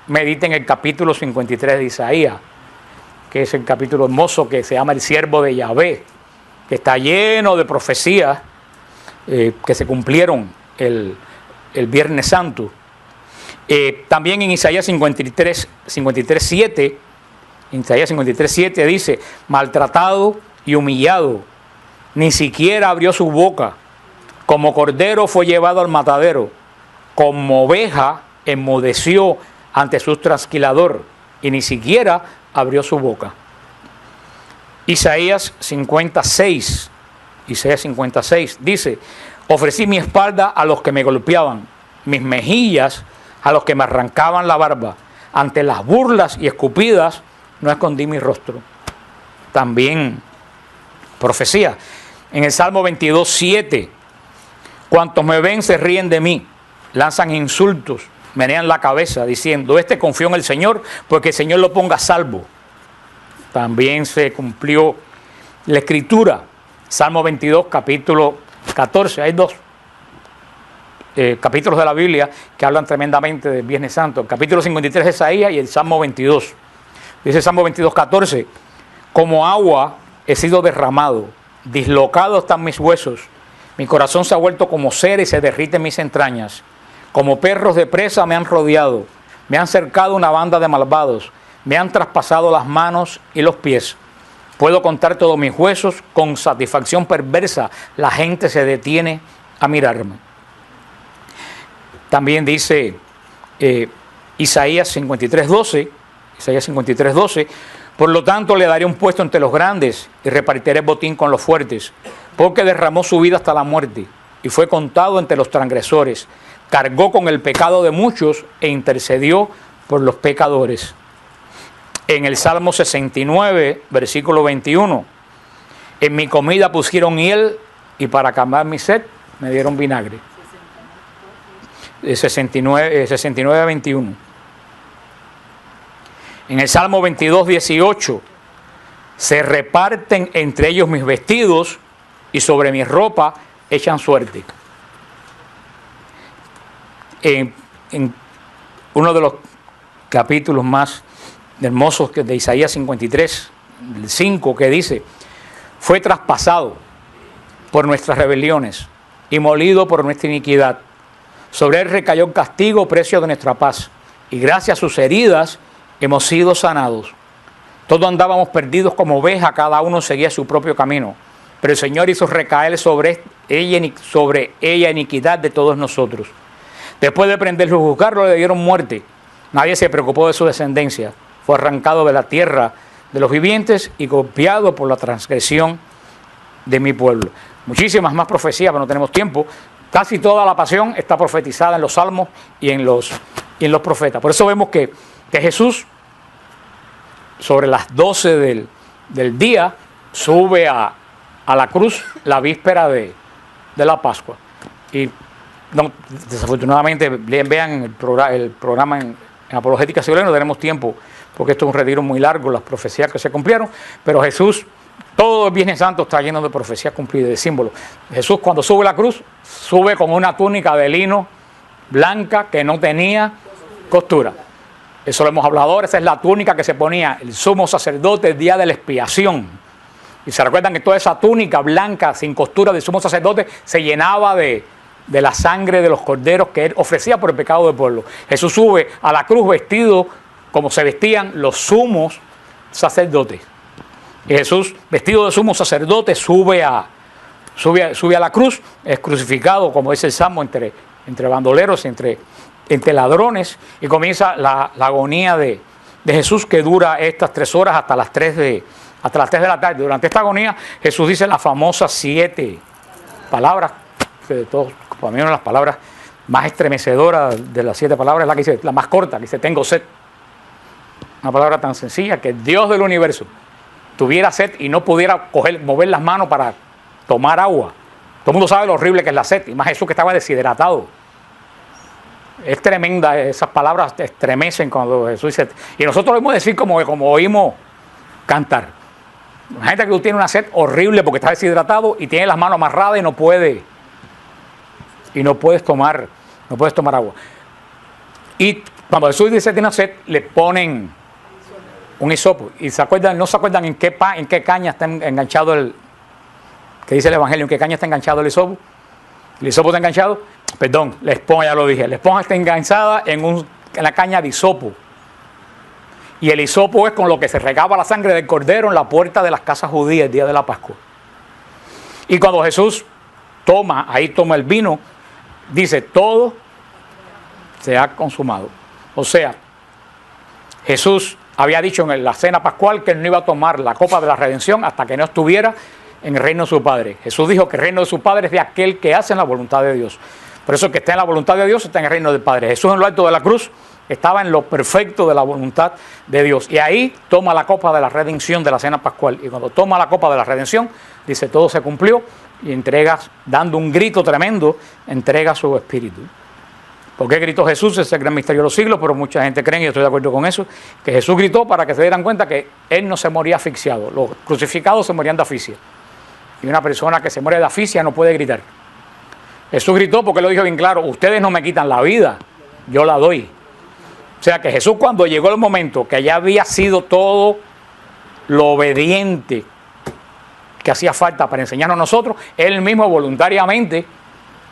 [SPEAKER 1] mediten el capítulo 53 de Isaías, que es el capítulo hermoso que se llama El Siervo de Yahvé, que está lleno de profecías que se cumplieron el Viernes Santo. También en Isaías 53:7, Isaías 53:7 dice, maltratado y humillado, ni siquiera abrió su boca, como cordero fue llevado al matadero, como oveja enmudeció ante su trasquilador, y ni siquiera abrió su boca. Isaías 56 dice, ofrecí mi espalda a los que me golpeaban, mis mejillas a los que me arrancaban la barba. Ante las burlas y escupidas no escondí mi rostro. También profecía. En el Salmo 22:7, cuantos me ven se ríen de mí, lanzan insultos, menean la cabeza diciendo, este confió en el Señor, porque el Señor lo ponga a salvo. También se cumplió la Escritura. Salmo 22, capítulo 14. Hay dos capítulos de la Biblia que hablan tremendamente del Viernes Santo. El capítulo 53 de Isaías y el Salmo 22. Dice el Salmo 22:14, como agua he sido derramado, dislocados están mis huesos, mi corazón se ha vuelto como cera y se derrite en mis entrañas. Como perros de presa me han rodeado, me han cercado una banda de malvados, me han traspasado las manos y los pies. Puedo contar todos mis huesos, con satisfacción perversa la gente se detiene a mirarme. También dice Isaías 53:12, por lo tanto le daré un puesto entre los grandes y repartiré botín con los fuertes, porque derramó su vida hasta la muerte y fue contado entre los transgresores, cargó con el pecado de muchos e intercedió por los pecadores. En el Salmo 69, versículo 21, en mi comida pusieron hiel y para calmar mi sed me dieron vinagre. 69, 21. En el Salmo 22:18 Se reparten entre ellos mis vestidos y sobre mi ropa echan suerte. En uno de los capítulos más hermosos de Isaías 53, el 5, que dice: fue traspasado por nuestras rebeliones y molido por nuestra iniquidad. Sobre él recayó el castigo, precio de nuestra paz, y gracias a sus heridas hemos sido sanados. Todos andábamos perdidos como ovejas, cada uno seguía su propio camino, pero el Señor hizo recaer sobre ella iniquidad de todos nosotros. Después de prenderlo y juzgarlo, le dieron muerte. Nadie se preocupó de su descendencia. Fue arrancado de la tierra de los vivientes y golpeado por la transgresión de mi pueblo. Muchísimas más profecías, pero no tenemos tiempo. Casi toda la pasión está profetizada en los salmos y en los profetas. Por eso vemos que Jesús, sobre las 12 del día, sube a la cruz la víspera de la Pascua. Y no, desafortunadamente, vean el programa en Apologética Secular, no tenemos tiempo, porque esto es un retiro muy largo, las profecías que se cumplieron, pero Jesús, todo el Viernes Santo está lleno de profecías cumplidas, de símbolos. Jesús, cuando sube a la cruz, sube con una túnica de lino blanca que no tenía costura. Eso lo hemos hablado ahora. Esa es la túnica que se ponía el sumo sacerdote el día de la expiación. Y se recuerdan que toda esa túnica blanca sin costura del sumo sacerdote se llenaba de la sangre de los corderos que él ofrecía por el pecado del pueblo. Jesús sube a la cruz vestido como se vestían los sumos sacerdotes. Y Jesús, vestido de sumo sacerdote, sube a la cruz, es crucificado, como dice el Salmo, entre bandoleros, entre ladrones, y comienza la agonía de Jesús, que dura estas 3 horas hasta las 3 de la tarde. Durante esta agonía, Jesús dice las famosas 7 palabras, que de todos, para mí una de las palabras más estremecedoras de las 7 palabras es la que dice, la más corta, que dice: tengo sed. Una palabra tan sencilla que el Dios del universo tuviera sed y no pudiera mover las manos para tomar agua. Todo el mundo sabe lo horrible que es la sed, y más Jesús, que estaba deshidratado. Es tremenda, esas palabras te estremecen cuando Jesús dice. Y nosotros lo oímos decir como oímos cantar. Imagínate que tú tienes una sed horrible porque estás deshidratado y tienes las manos amarradas y no puedes tomar agua. Y cuando Jesús dice que tiene sed, le ponen un hisopo. Y no se acuerdan en qué caña está enganchado que dice el Evangelio, en qué caña está enganchado el hisopo. El hisopo está enganchado, la esponja, ya lo dije, la esponja está enganchada en la caña de hisopo. Y el hisopo es con lo que se regaba la sangre del cordero en la puerta de las casas judías el día de la Pascua. Y cuando Jesús toma el vino, dice: todo se ha consumado. O sea, Jesús había dicho en la cena pascual que él no iba a tomar la copa de la redención hasta que no estuviera en el reino de su Padre. Jesús dijo que el reino de su Padre es de aquel que hace la voluntad de Dios. Por eso, el que está en la voluntad de Dios está en el reino del Padre. Jesús, en lo alto de la cruz, estaba en lo perfecto de la voluntad de Dios. Y ahí toma la copa de la redención de la cena pascual. Y cuando toma la copa de la redención, dice: todo se cumplió, y entrega, dando un grito tremendo, entrega su espíritu. ¿Por qué gritó Jesús? Es el gran misterio de los siglos, pero mucha gente cree, y yo estoy de acuerdo con eso, que Jesús gritó para que se dieran cuenta que él no se moría asfixiado. Los crucificados se morían de asfixia. Y una persona que se muere de asfixia no puede gritar. Jesús gritó porque lo dijo bien claro: ustedes no me quitan la vida, yo la doy. O sea que Jesús, cuando llegó el momento que ya había sido todo lo obediente que hacía falta para enseñarnos a nosotros, él mismo voluntariamente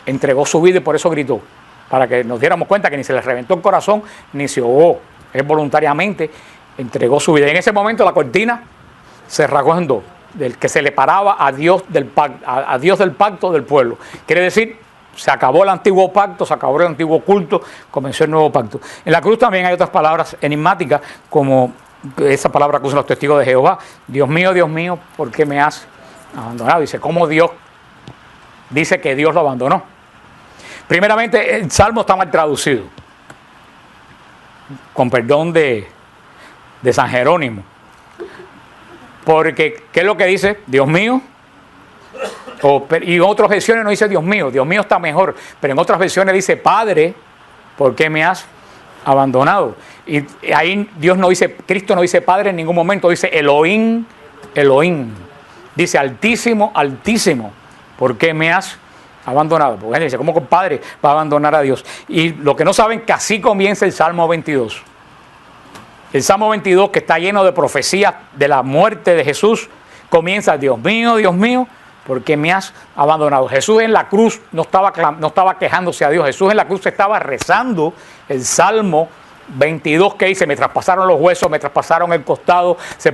[SPEAKER 1] entregó su vida, y por eso gritó, para que nos diéramos cuenta que ni se le reventó el corazón ni se ahogó. Él voluntariamente entregó su vida. Y en ese momento la cortina se rasgó en dos, del que se le paraba a Dios del pacto del pueblo. Quiere decir, se acabó el antiguo pacto, se acabó el antiguo culto, comenzó el nuevo pacto. En la cruz también hay otras palabras enigmáticas, como esa palabra que usan los testigos de Jehová: Dios mío, ¿por qué me has abandonado? Dice, ¿cómo Dios dice que Dios lo abandonó? Primeramente, el Salmo está mal traducido, con perdón de San Jerónimo. Porque, ¿qué es lo que dice? Dios mío. Y en otras versiones no dice Dios mío está mejor, pero en otras versiones dice: Padre, ¿por qué me has abandonado? Y ahí Cristo no dice Padre en ningún momento, dice Elohim Elohim. Dice, Altísimo, Altísimo, ¿por qué me has abandonado? Porque él dice, ¿cómo compadre va a abandonar a Dios? Y lo que no saben, que así comienza el Salmo 22. El Salmo 22, que está lleno de profecías de la muerte de Jesús, comienza, Dios mío, ¿por qué me has abandonado? Jesús en la cruz no estaba quejándose a Dios. Jesús en la cruz estaba rezando el Salmo 22, que dice, me traspasaron los huesos, me traspasaron el costado, se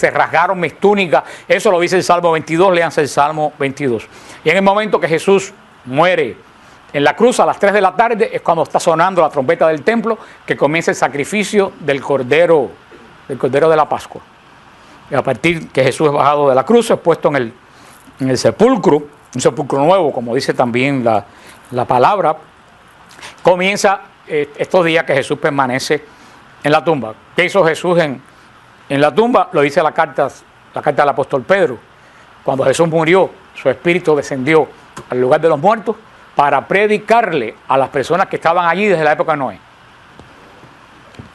[SPEAKER 1] rasgaron mis túnicas. Eso lo dice el Salmo 22, léanse el Salmo 22. Y en el momento que Jesús muere en la cruz a las 3 de la tarde, es cuando está sonando la trompeta del templo, que comienza el sacrificio del Cordero de la Pascua. Y a partir que Jesús es bajado de la cruz, es puesto en el sepulcro, un sepulcro nuevo, como dice también la palabra, comienza estos días que Jesús permanece en la tumba. ¿Qué hizo Jesús en la tumba? Lo dice la carta del apóstol Pedro. Cuando Jesús murió, su espíritu descendió al lugar de los muertos para predicarle a las personas que estaban allí desde la época de Noé.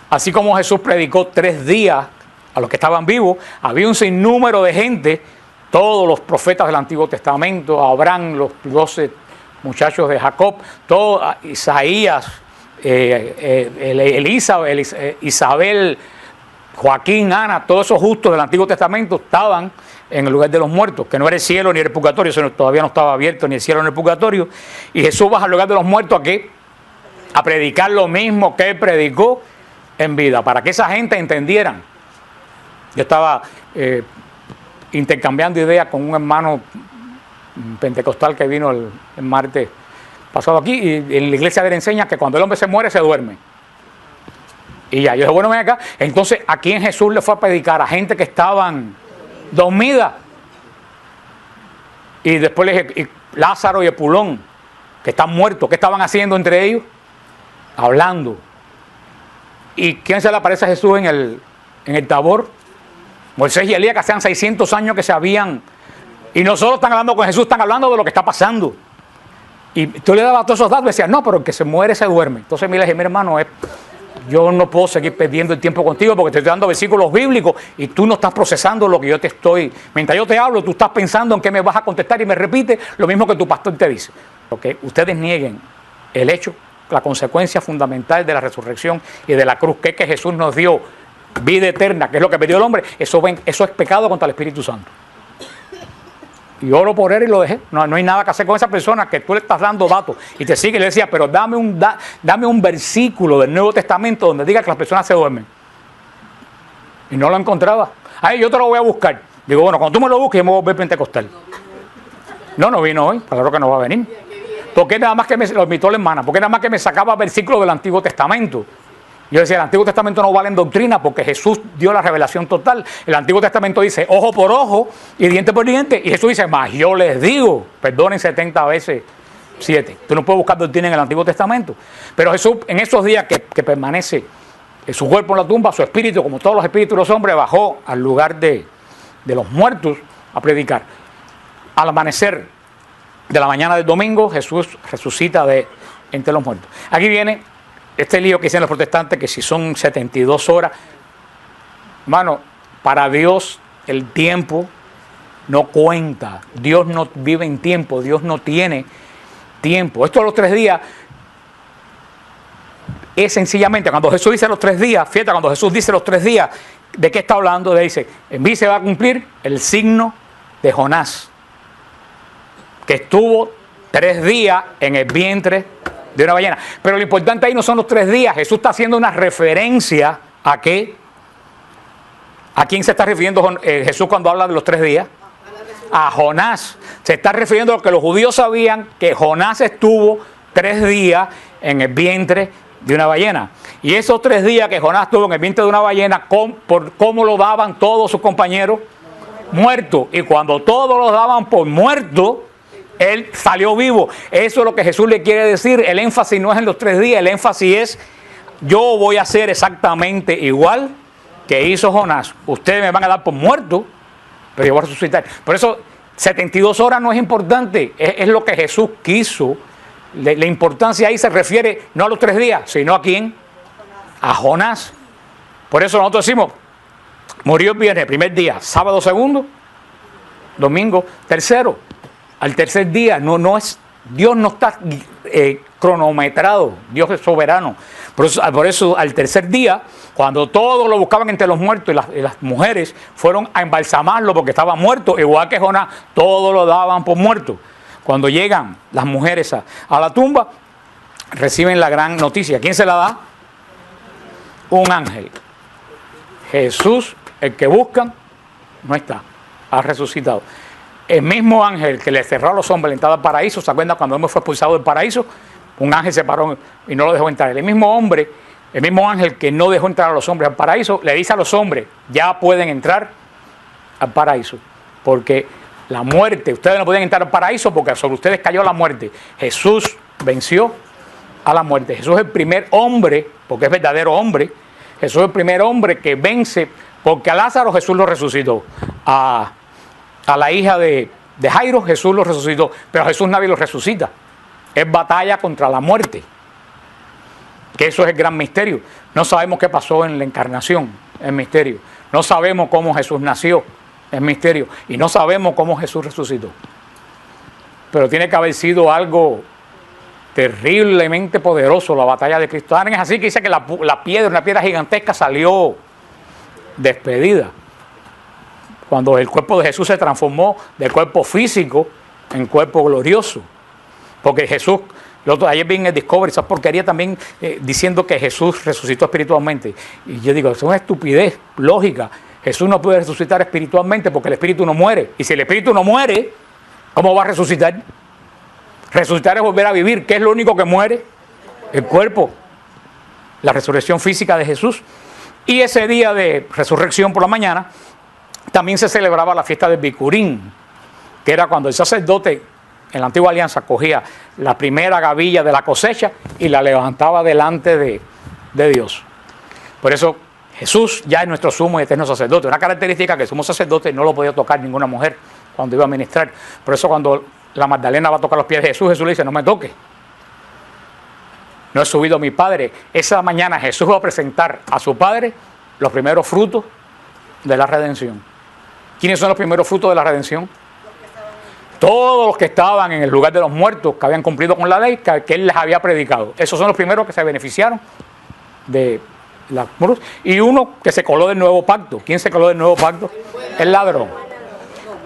[SPEAKER 1] Así como Jesús predicó 3 días a los que estaban vivos, había un sinnúmero de gente, todos los profetas del Antiguo Testamento, Abraham, los 12 muchachos de Jacob, todo, Isaías, Isabel, Joaquín, Ana, todos esos justos del Antiguo Testamento estaban en el lugar de los muertos, que no era el cielo ni el purgatorio, eso todavía no estaba abierto ni el cielo ni el purgatorio, y Jesús baja al lugar de los muertos a predicar lo mismo que él predicó en vida, para que esa gente entendieran. Yo estaba intercambiando ideas con un hermano pentecostal que vino el martes pasado aquí, y en la iglesia de él enseña que cuando el hombre se muere se duerme. Y ya, yo dije, bueno, ven acá. Entonces, ¿a quién Jesús le fue a predicar? A gente que estaban dormidas. Y después le dije, y Lázaro y Epulón, que están muertos, ¿qué estaban haciendo entre ellos? Hablando. ¿Y quién se le aparece a Jesús en el Tabor? Moisés y Elías, que hacían 600 años que se habían... Y no solo están hablando con Jesús, están hablando de lo que está pasando. Y tú le dabas todos esos datos y decías, no, pero el que se muere se duerme. Entonces me le dije, mi hermano, yo no puedo seguir perdiendo el tiempo contigo porque te estoy dando versículos bíblicos y tú no estás procesando lo que yo te estoy... Mientras yo te hablo, tú estás pensando en qué me vas a contestar y me repite lo mismo que tu pastor te dice. Porque ustedes nieguen el hecho, la consecuencia fundamental de la resurrección y de la cruz, que es que Jesús nos dio vida eterna, que es lo que pidió el hombre. Eso es pecado contra el Espíritu Santo. Y oro por él y lo dejé. No hay nada que hacer con esa persona que tú le estás dando datos y te sigue y le decía, pero dame un versículo del Nuevo Testamento donde diga que las personas se duermen. Y no lo encontraba. Ay, yo te lo voy a buscar. Digo, bueno, cuando tú me lo busques, yo me voy a volver pentecostal. No vino hoy, claro que no va a venir. Porque nada más que lo invitó la hermana, porque nada más que me sacaba versículos del Antiguo Testamento. Yo decía, el Antiguo Testamento no vale en doctrina porque Jesús dio la revelación total. El Antiguo Testamento dice ojo por ojo y diente por diente. Y Jesús dice, más yo les digo, perdonen 70 veces 7. Tú no puedes buscar doctrina en el Antiguo Testamento. Pero Jesús, en esos días que permanece su cuerpo en la tumba, su espíritu, como todos los espíritus de los hombres, bajó al lugar de los muertos a predicar. Al amanecer de la mañana del domingo, Jesús resucita de entre los muertos. Aquí viene este lío que dicen los protestantes, que si son 72 horas, hermano, para Dios el tiempo no cuenta. Dios no vive en tiempo, Dios no tiene tiempo. Esto de los 3 días es sencillamente, cuando Jesús dice los 3 días, fíjate, cuando Jesús dice los 3 días, ¿de qué está hablando? Dice, en mí se va a cumplir el signo de Jonás, que estuvo 3 días en el vientre de una ballena. Pero lo importante ahí no son los 3 días. Jesús está haciendo una referencia a qué. ¿A quién se está refiriendo Jesús cuando habla de los 3 días? A Jonás. Se está refiriendo a lo que los judíos sabían, que Jonás estuvo 3 días en el vientre de una ballena. Y esos 3 días que Jonás estuvo en el vientre de una ballena, por cómo lo daban todos sus compañeros, muerto. Y cuando todos lo daban por muerto, él salió vivo. Eso es lo que Jesús le quiere decir. El énfasis no es en los 3 días, el énfasis es, yo voy a hacer exactamente igual que hizo Jonás. Ustedes me van a dar por muerto, pero yo voy a resucitar. Por eso 72 horas no es importante, es lo que Jesús quiso. La importancia ahí se refiere no a los 3 días, sino a quién, a Jonás. Por eso nosotros decimos, Murió el viernes, primer día, sábado segundo, domingo tercero. Al tercer día, Dios no está cronometrado, Dios es soberano. Por eso al tercer día, cuando todos lo buscaban entre los muertos y las mujeres fueron a embalsamarlo porque estaba muerto, igual que Jonás, todos lo daban por muerto. Cuando llegan las mujeres a la tumba, reciben la gran noticia. ¿Quién se la da? Un ángel. Jesús, el que buscan, no está, ha resucitado. El mismo ángel que le cerró a los hombres la entrada al paraíso, ¿se acuerdan cuando hemos fue expulsado del paraíso? Un ángel se paró y no lo dejó entrar. El mismo ángel que no dejó entrar a los hombres al paraíso, le dice a los hombres, ya pueden entrar al paraíso. Porque la muerte, ustedes no pueden entrar al paraíso porque sobre ustedes cayó la muerte. Jesús venció a la muerte. Jesús es el primer hombre, porque es verdadero hombre. Jesús es el primer hombre que vence, porque a Lázaro Jesús lo resucitó. A la hija de Jairo Jesús lo resucitó, pero a Jesús nadie lo resucita. Es batalla contra la muerte. Que eso es el gran misterio. No sabemos qué pasó en la encarnación, es misterio. No sabemos cómo Jesús nació, es misterio. Y no sabemos cómo Jesús resucitó. Pero tiene que haber sido algo terriblemente poderoso la batalla de Cristo. Es así que dice que una piedra gigantesca salió despedida. Cuando el cuerpo de Jesús se transformó del cuerpo físico en cuerpo glorioso. Porque Jesús, ayer vi en el Discovery esa porquería también diciendo que Jesús resucitó espiritualmente. Y yo digo, eso es una estupidez lógica. Jesús no puede resucitar espiritualmente porque el espíritu no muere. Y si el espíritu no muere, ¿cómo va a resucitar? Resucitar es volver a vivir. ¿Qué es lo único que muere? El cuerpo. La resurrección física de Jesús. Y ese día de resurrección por la mañana, también se celebraba la fiesta del Bicurín, que era cuando el sacerdote en la antigua alianza cogía la primera gavilla de la cosecha y la levantaba delante de Dios. Por eso Jesús ya es nuestro sumo y eterno sacerdote. Una característica que el sumo sacerdote no lo podía tocar ninguna mujer cuando iba a ministrar. Por eso cuando la Magdalena va a tocar los pies de Jesús, Jesús le dice, no me toques. No he subido a mi Padre. Esa mañana Jesús va a presentar a su Padre los primeros frutos de la redención. ¿Quiénes son los primeros frutos de la redención? Todos los que estaban en el lugar de los muertos, que habían cumplido con la ley, que Él les había predicado. Esos son los primeros que se beneficiaron de la cruz. Y uno que se coló del nuevo pacto. ¿Quién se coló del nuevo pacto? El ladrón.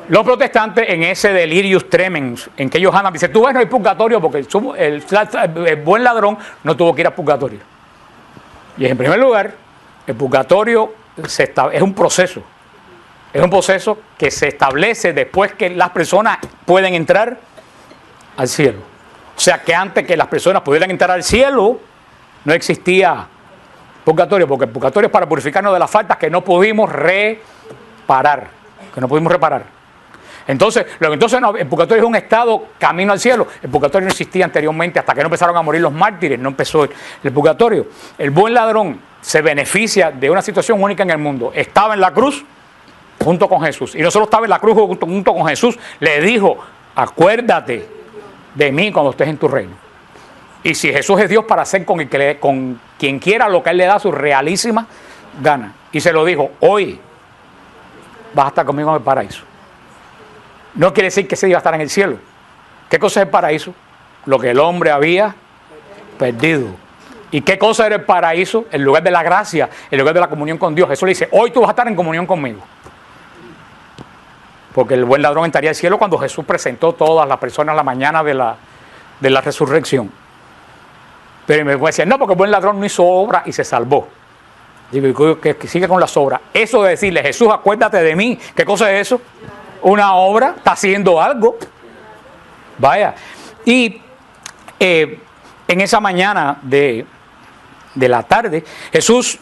[SPEAKER 1] Los protestantes en ese delirius tremens, en que ellos andan, dicen, tú ves, no hay purgatorio porque el buen ladrón no tuvo que ir al purgatorio. Y en primer lugar, el purgatorio es un proceso. Es un proceso que se establece después que las personas pueden entrar al cielo. O sea que antes que las personas pudieran entrar al cielo, no existía purgatorio, porque el purgatorio es para purificarnos de las faltas que no pudimos reparar. Entonces el purgatorio es un estado camino al cielo. El purgatorio no existía anteriormente, hasta que no empezaron a morir los mártires, no empezó el purgatorio. El buen ladrón se beneficia de una situación única en el mundo. Estaba en la cruz junto con Jesús. Y no solo estaba en la cruz junto con Jesús, le dijo, acuérdate de mí cuando estés en tu reino. Y si Jesús es Dios para hacer con quien quiera lo que Él le da su realísima gana. Y se lo dijo, hoy vas a estar conmigo en el paraíso. No quiere decir que se iba a estar en el cielo. ¿Qué cosa es el paraíso? Lo que el hombre había perdido. ¿Y qué cosa era el paraíso? El lugar de la gracia, el lugar de la comunión con Dios. Jesús le dice, hoy tú vas a estar en comunión conmigo. Porque el buen ladrón entraría al cielo cuando Jesús presentó todas las personas la mañana de la resurrección. Pero me decía, no, porque el buen ladrón no hizo obra y se salvó. Digo, que sigue con las obras. Eso de decirle, Jesús, acuérdate de mí. ¿Qué cosa es eso? Una obra, está haciendo algo. Vaya. Y en esa mañana de la tarde, Jesús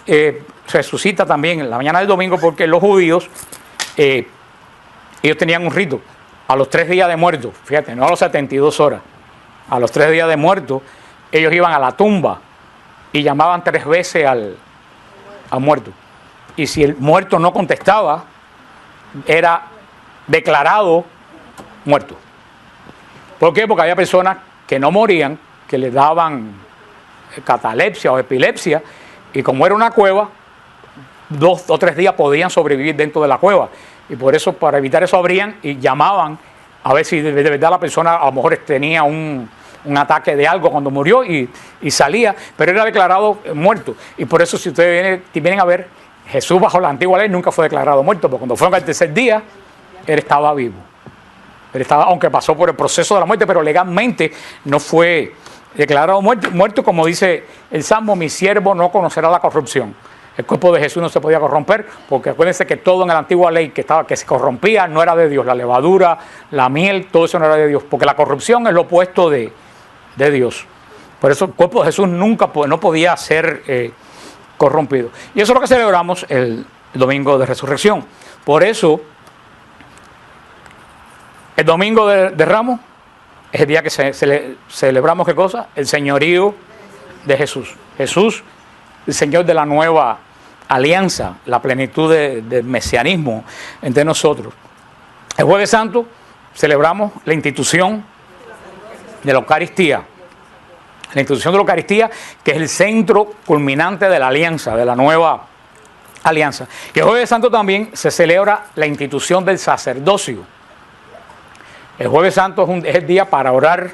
[SPEAKER 1] resucita también en la mañana del domingo, porque los judíos, ellos tenían un rito. A los 3 días de muerto, fíjate, no a los 72 horas, a los 3 días de muerto, ellos iban a la tumba y llamaban 3 veces al muerto. Y si el muerto no contestaba, era declarado muerto. ¿Por qué? Porque había personas que no morían, que le daban catalepsia o epilepsia, y como era una cueva, 2 o 3 días podían sobrevivir dentro de la cueva. Y por eso, para evitar eso, abrían y llamaban a ver si de verdad la persona a lo mejor tenía un ataque de algo cuando murió y salía, pero era declarado muerto. Y por eso, si ustedes vienen a ver, Jesús bajo la antigua ley nunca fue declarado muerto, porque cuando fueron al tercer día, él estaba vivo. Él estaba, aunque pasó por el proceso de la muerte, pero legalmente no fue declarado muerto, como dice el Salmo: mi siervo no conocerá la corrupción. El cuerpo de Jesús no se podía corromper, porque acuérdense que todo en la antigua ley que se corrompía no era de Dios. La levadura, la miel, todo eso no era de Dios, porque la corrupción es lo opuesto de Dios. Por eso el cuerpo de Jesús no podía ser corrompido. Y eso es lo que celebramos el domingo de resurrección. Por eso, el domingo de Ramos es el día que celebramos, ¿qué cosa? El señorío de Jesús. Jesús, el Señor de la nueva alianza, la plenitud del mesianismo entre nosotros. El Jueves Santo celebramos la institución de la Eucaristía. La institución de la Eucaristía, que es el centro culminante de la alianza, de la nueva alianza. Y el Jueves Santo también se celebra la institución del sacerdocio. El Jueves Santo es el día para orar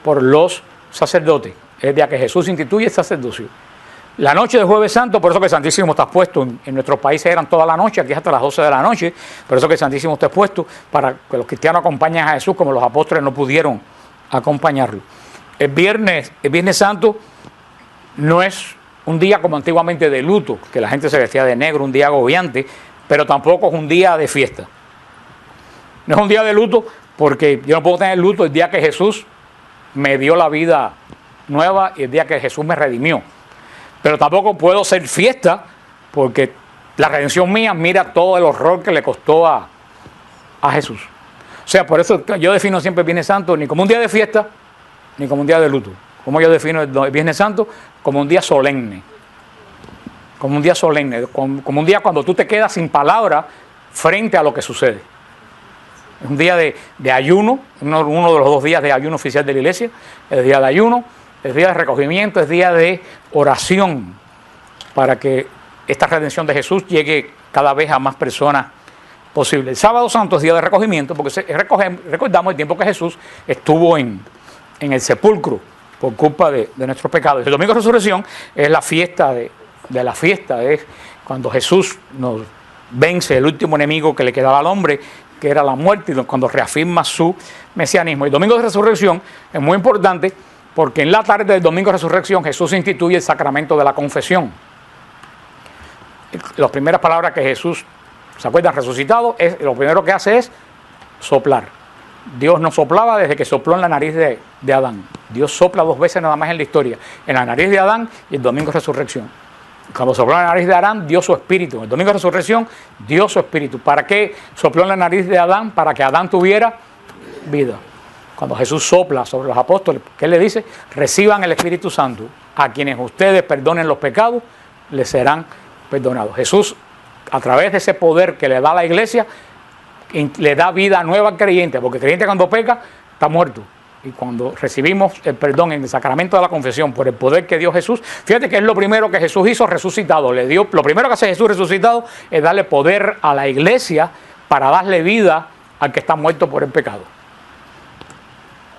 [SPEAKER 1] por los sacerdotes. Es el día que Jesús instituye el sacerdocio. La noche del Jueves Santo, por eso que el Santísimo está puesto, en nuestros países eran toda la noche, aquí es hasta las 12 de la noche, por eso que el Santísimo está puesto para que los cristianos acompañen a Jesús como los apóstoles no pudieron acompañarlo. El Viernes Santo no es un día como antiguamente de luto, que la gente se vestía de negro, un día agobiante, pero tampoco es un día de fiesta. No es un día de luto porque yo no puedo tener luto el día que Jesús me dio la vida nueva y el día que Jesús me redimió. Pero tampoco puedo ser fiesta porque la redención mía mira todo el horror que le costó a Jesús. O sea, por eso yo defino siempre el Viernes Santo ni como un día de fiesta, ni como un día de luto. Como yo defino el Viernes Santo, como un día solemne. Como un día solemne, como un día cuando tú te quedas sin palabras frente a lo que sucede. Es un día de ayuno, uno de los 2 días de ayuno oficial de la iglesia, el día de ayuno, el día de recogimiento, es día de oración para que esta redención de Jesús llegue cada vez a más personas posible. El Sábado Santo es día de recogimiento porque recordamos el tiempo que Jesús estuvo en el sepulcro por culpa de nuestros pecados. El domingo de resurrección es la fiesta de la fiesta, es cuando Jesús nos vence el último enemigo que le quedaba al hombre, que era la muerte, y cuando reafirma su mesianismo. El domingo de resurrección es muy importante porque en la tarde del domingo de resurrección Jesús instituye el sacramento de la confesión. Las primeras palabras que Jesús, ¿se acuerdan? Resucitado, lo primero que hace es soplar. Dios no soplaba desde que sopló en la nariz de Adán. Dios sopla 2 veces nada más en la historia, en la nariz de Adán y el domingo de resurrección. Cuando sopló en la nariz de Adán, dio su espíritu. El domingo de resurrección dio su espíritu. ¿Para qué sopló en la nariz de Adán? Para que Adán tuviera vida. Cuando Jesús sopla sobre los apóstoles, ¿qué le dice? Reciban el Espíritu Santo. A quienes ustedes perdonen los pecados, les serán perdonados. Jesús, a través de ese poder que le da a la iglesia, le da vida nueva al creyente, porque el creyente cuando peca está muerto. Y cuando recibimos el perdón en el sacramento de la confesión por el poder que dio Jesús, fíjate que es lo primero que Jesús hizo resucitado. Lo primero que hace Jesús resucitado es darle poder a la iglesia para darle vida al que está muerto por el pecado.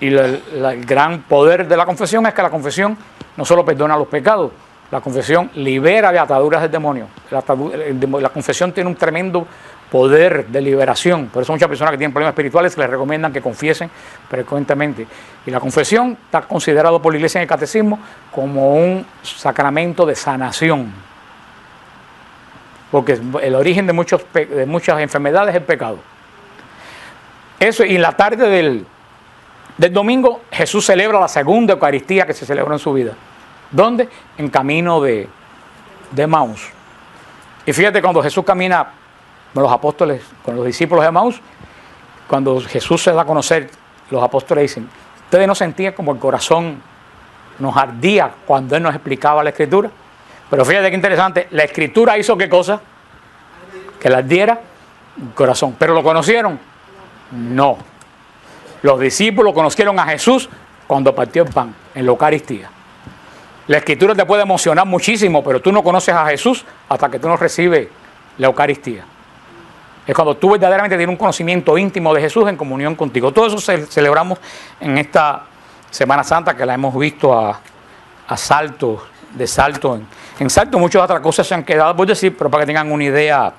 [SPEAKER 1] Y el gran poder de la confesión es que la confesión no solo perdona los pecados, la confesión libera de ataduras del demonio. La confesión tiene un tremendo poder de liberación. Por eso muchas personas que tienen problemas espirituales les recomiendan que confiesen frecuentemente. Y la confesión está considerado por la Iglesia en el Catecismo como un sacramento de sanación. Porque el origen de muchas enfermedades es el pecado. Eso, y en la tarde del domingo, Jesús celebra la segunda Eucaristía que se celebró en su vida. ¿Dónde? En camino de Emaús. Y fíjate, cuando Jesús camina con los apóstoles, con los discípulos de Emaús, cuando Jesús se da a conocer, los apóstoles dicen, ¿ustedes no sentían como el corazón nos ardía cuando Él nos explicaba la Escritura? Pero fíjate qué interesante, la Escritura hizo ¿qué cosa? Que le ardiera el corazón. ¿Pero lo conocieron? No. Los discípulos conocieron a Jesús cuando partió el pan, en la Eucaristía. La Escritura te puede emocionar muchísimo, pero tú no conoces a Jesús hasta que tú no recibes la Eucaristía. Es cuando tú verdaderamente tienes un conocimiento íntimo de Jesús en comunión contigo. Todo eso celebramos en esta Semana Santa, que la hemos visto a saltos, de salto. En salto muchas otras cosas se han quedado por decir, pero para que tengan una idea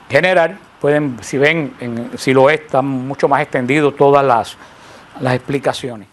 [SPEAKER 1] general, pueden, si ven, en Siloé están mucho más extendidos todas las explicaciones.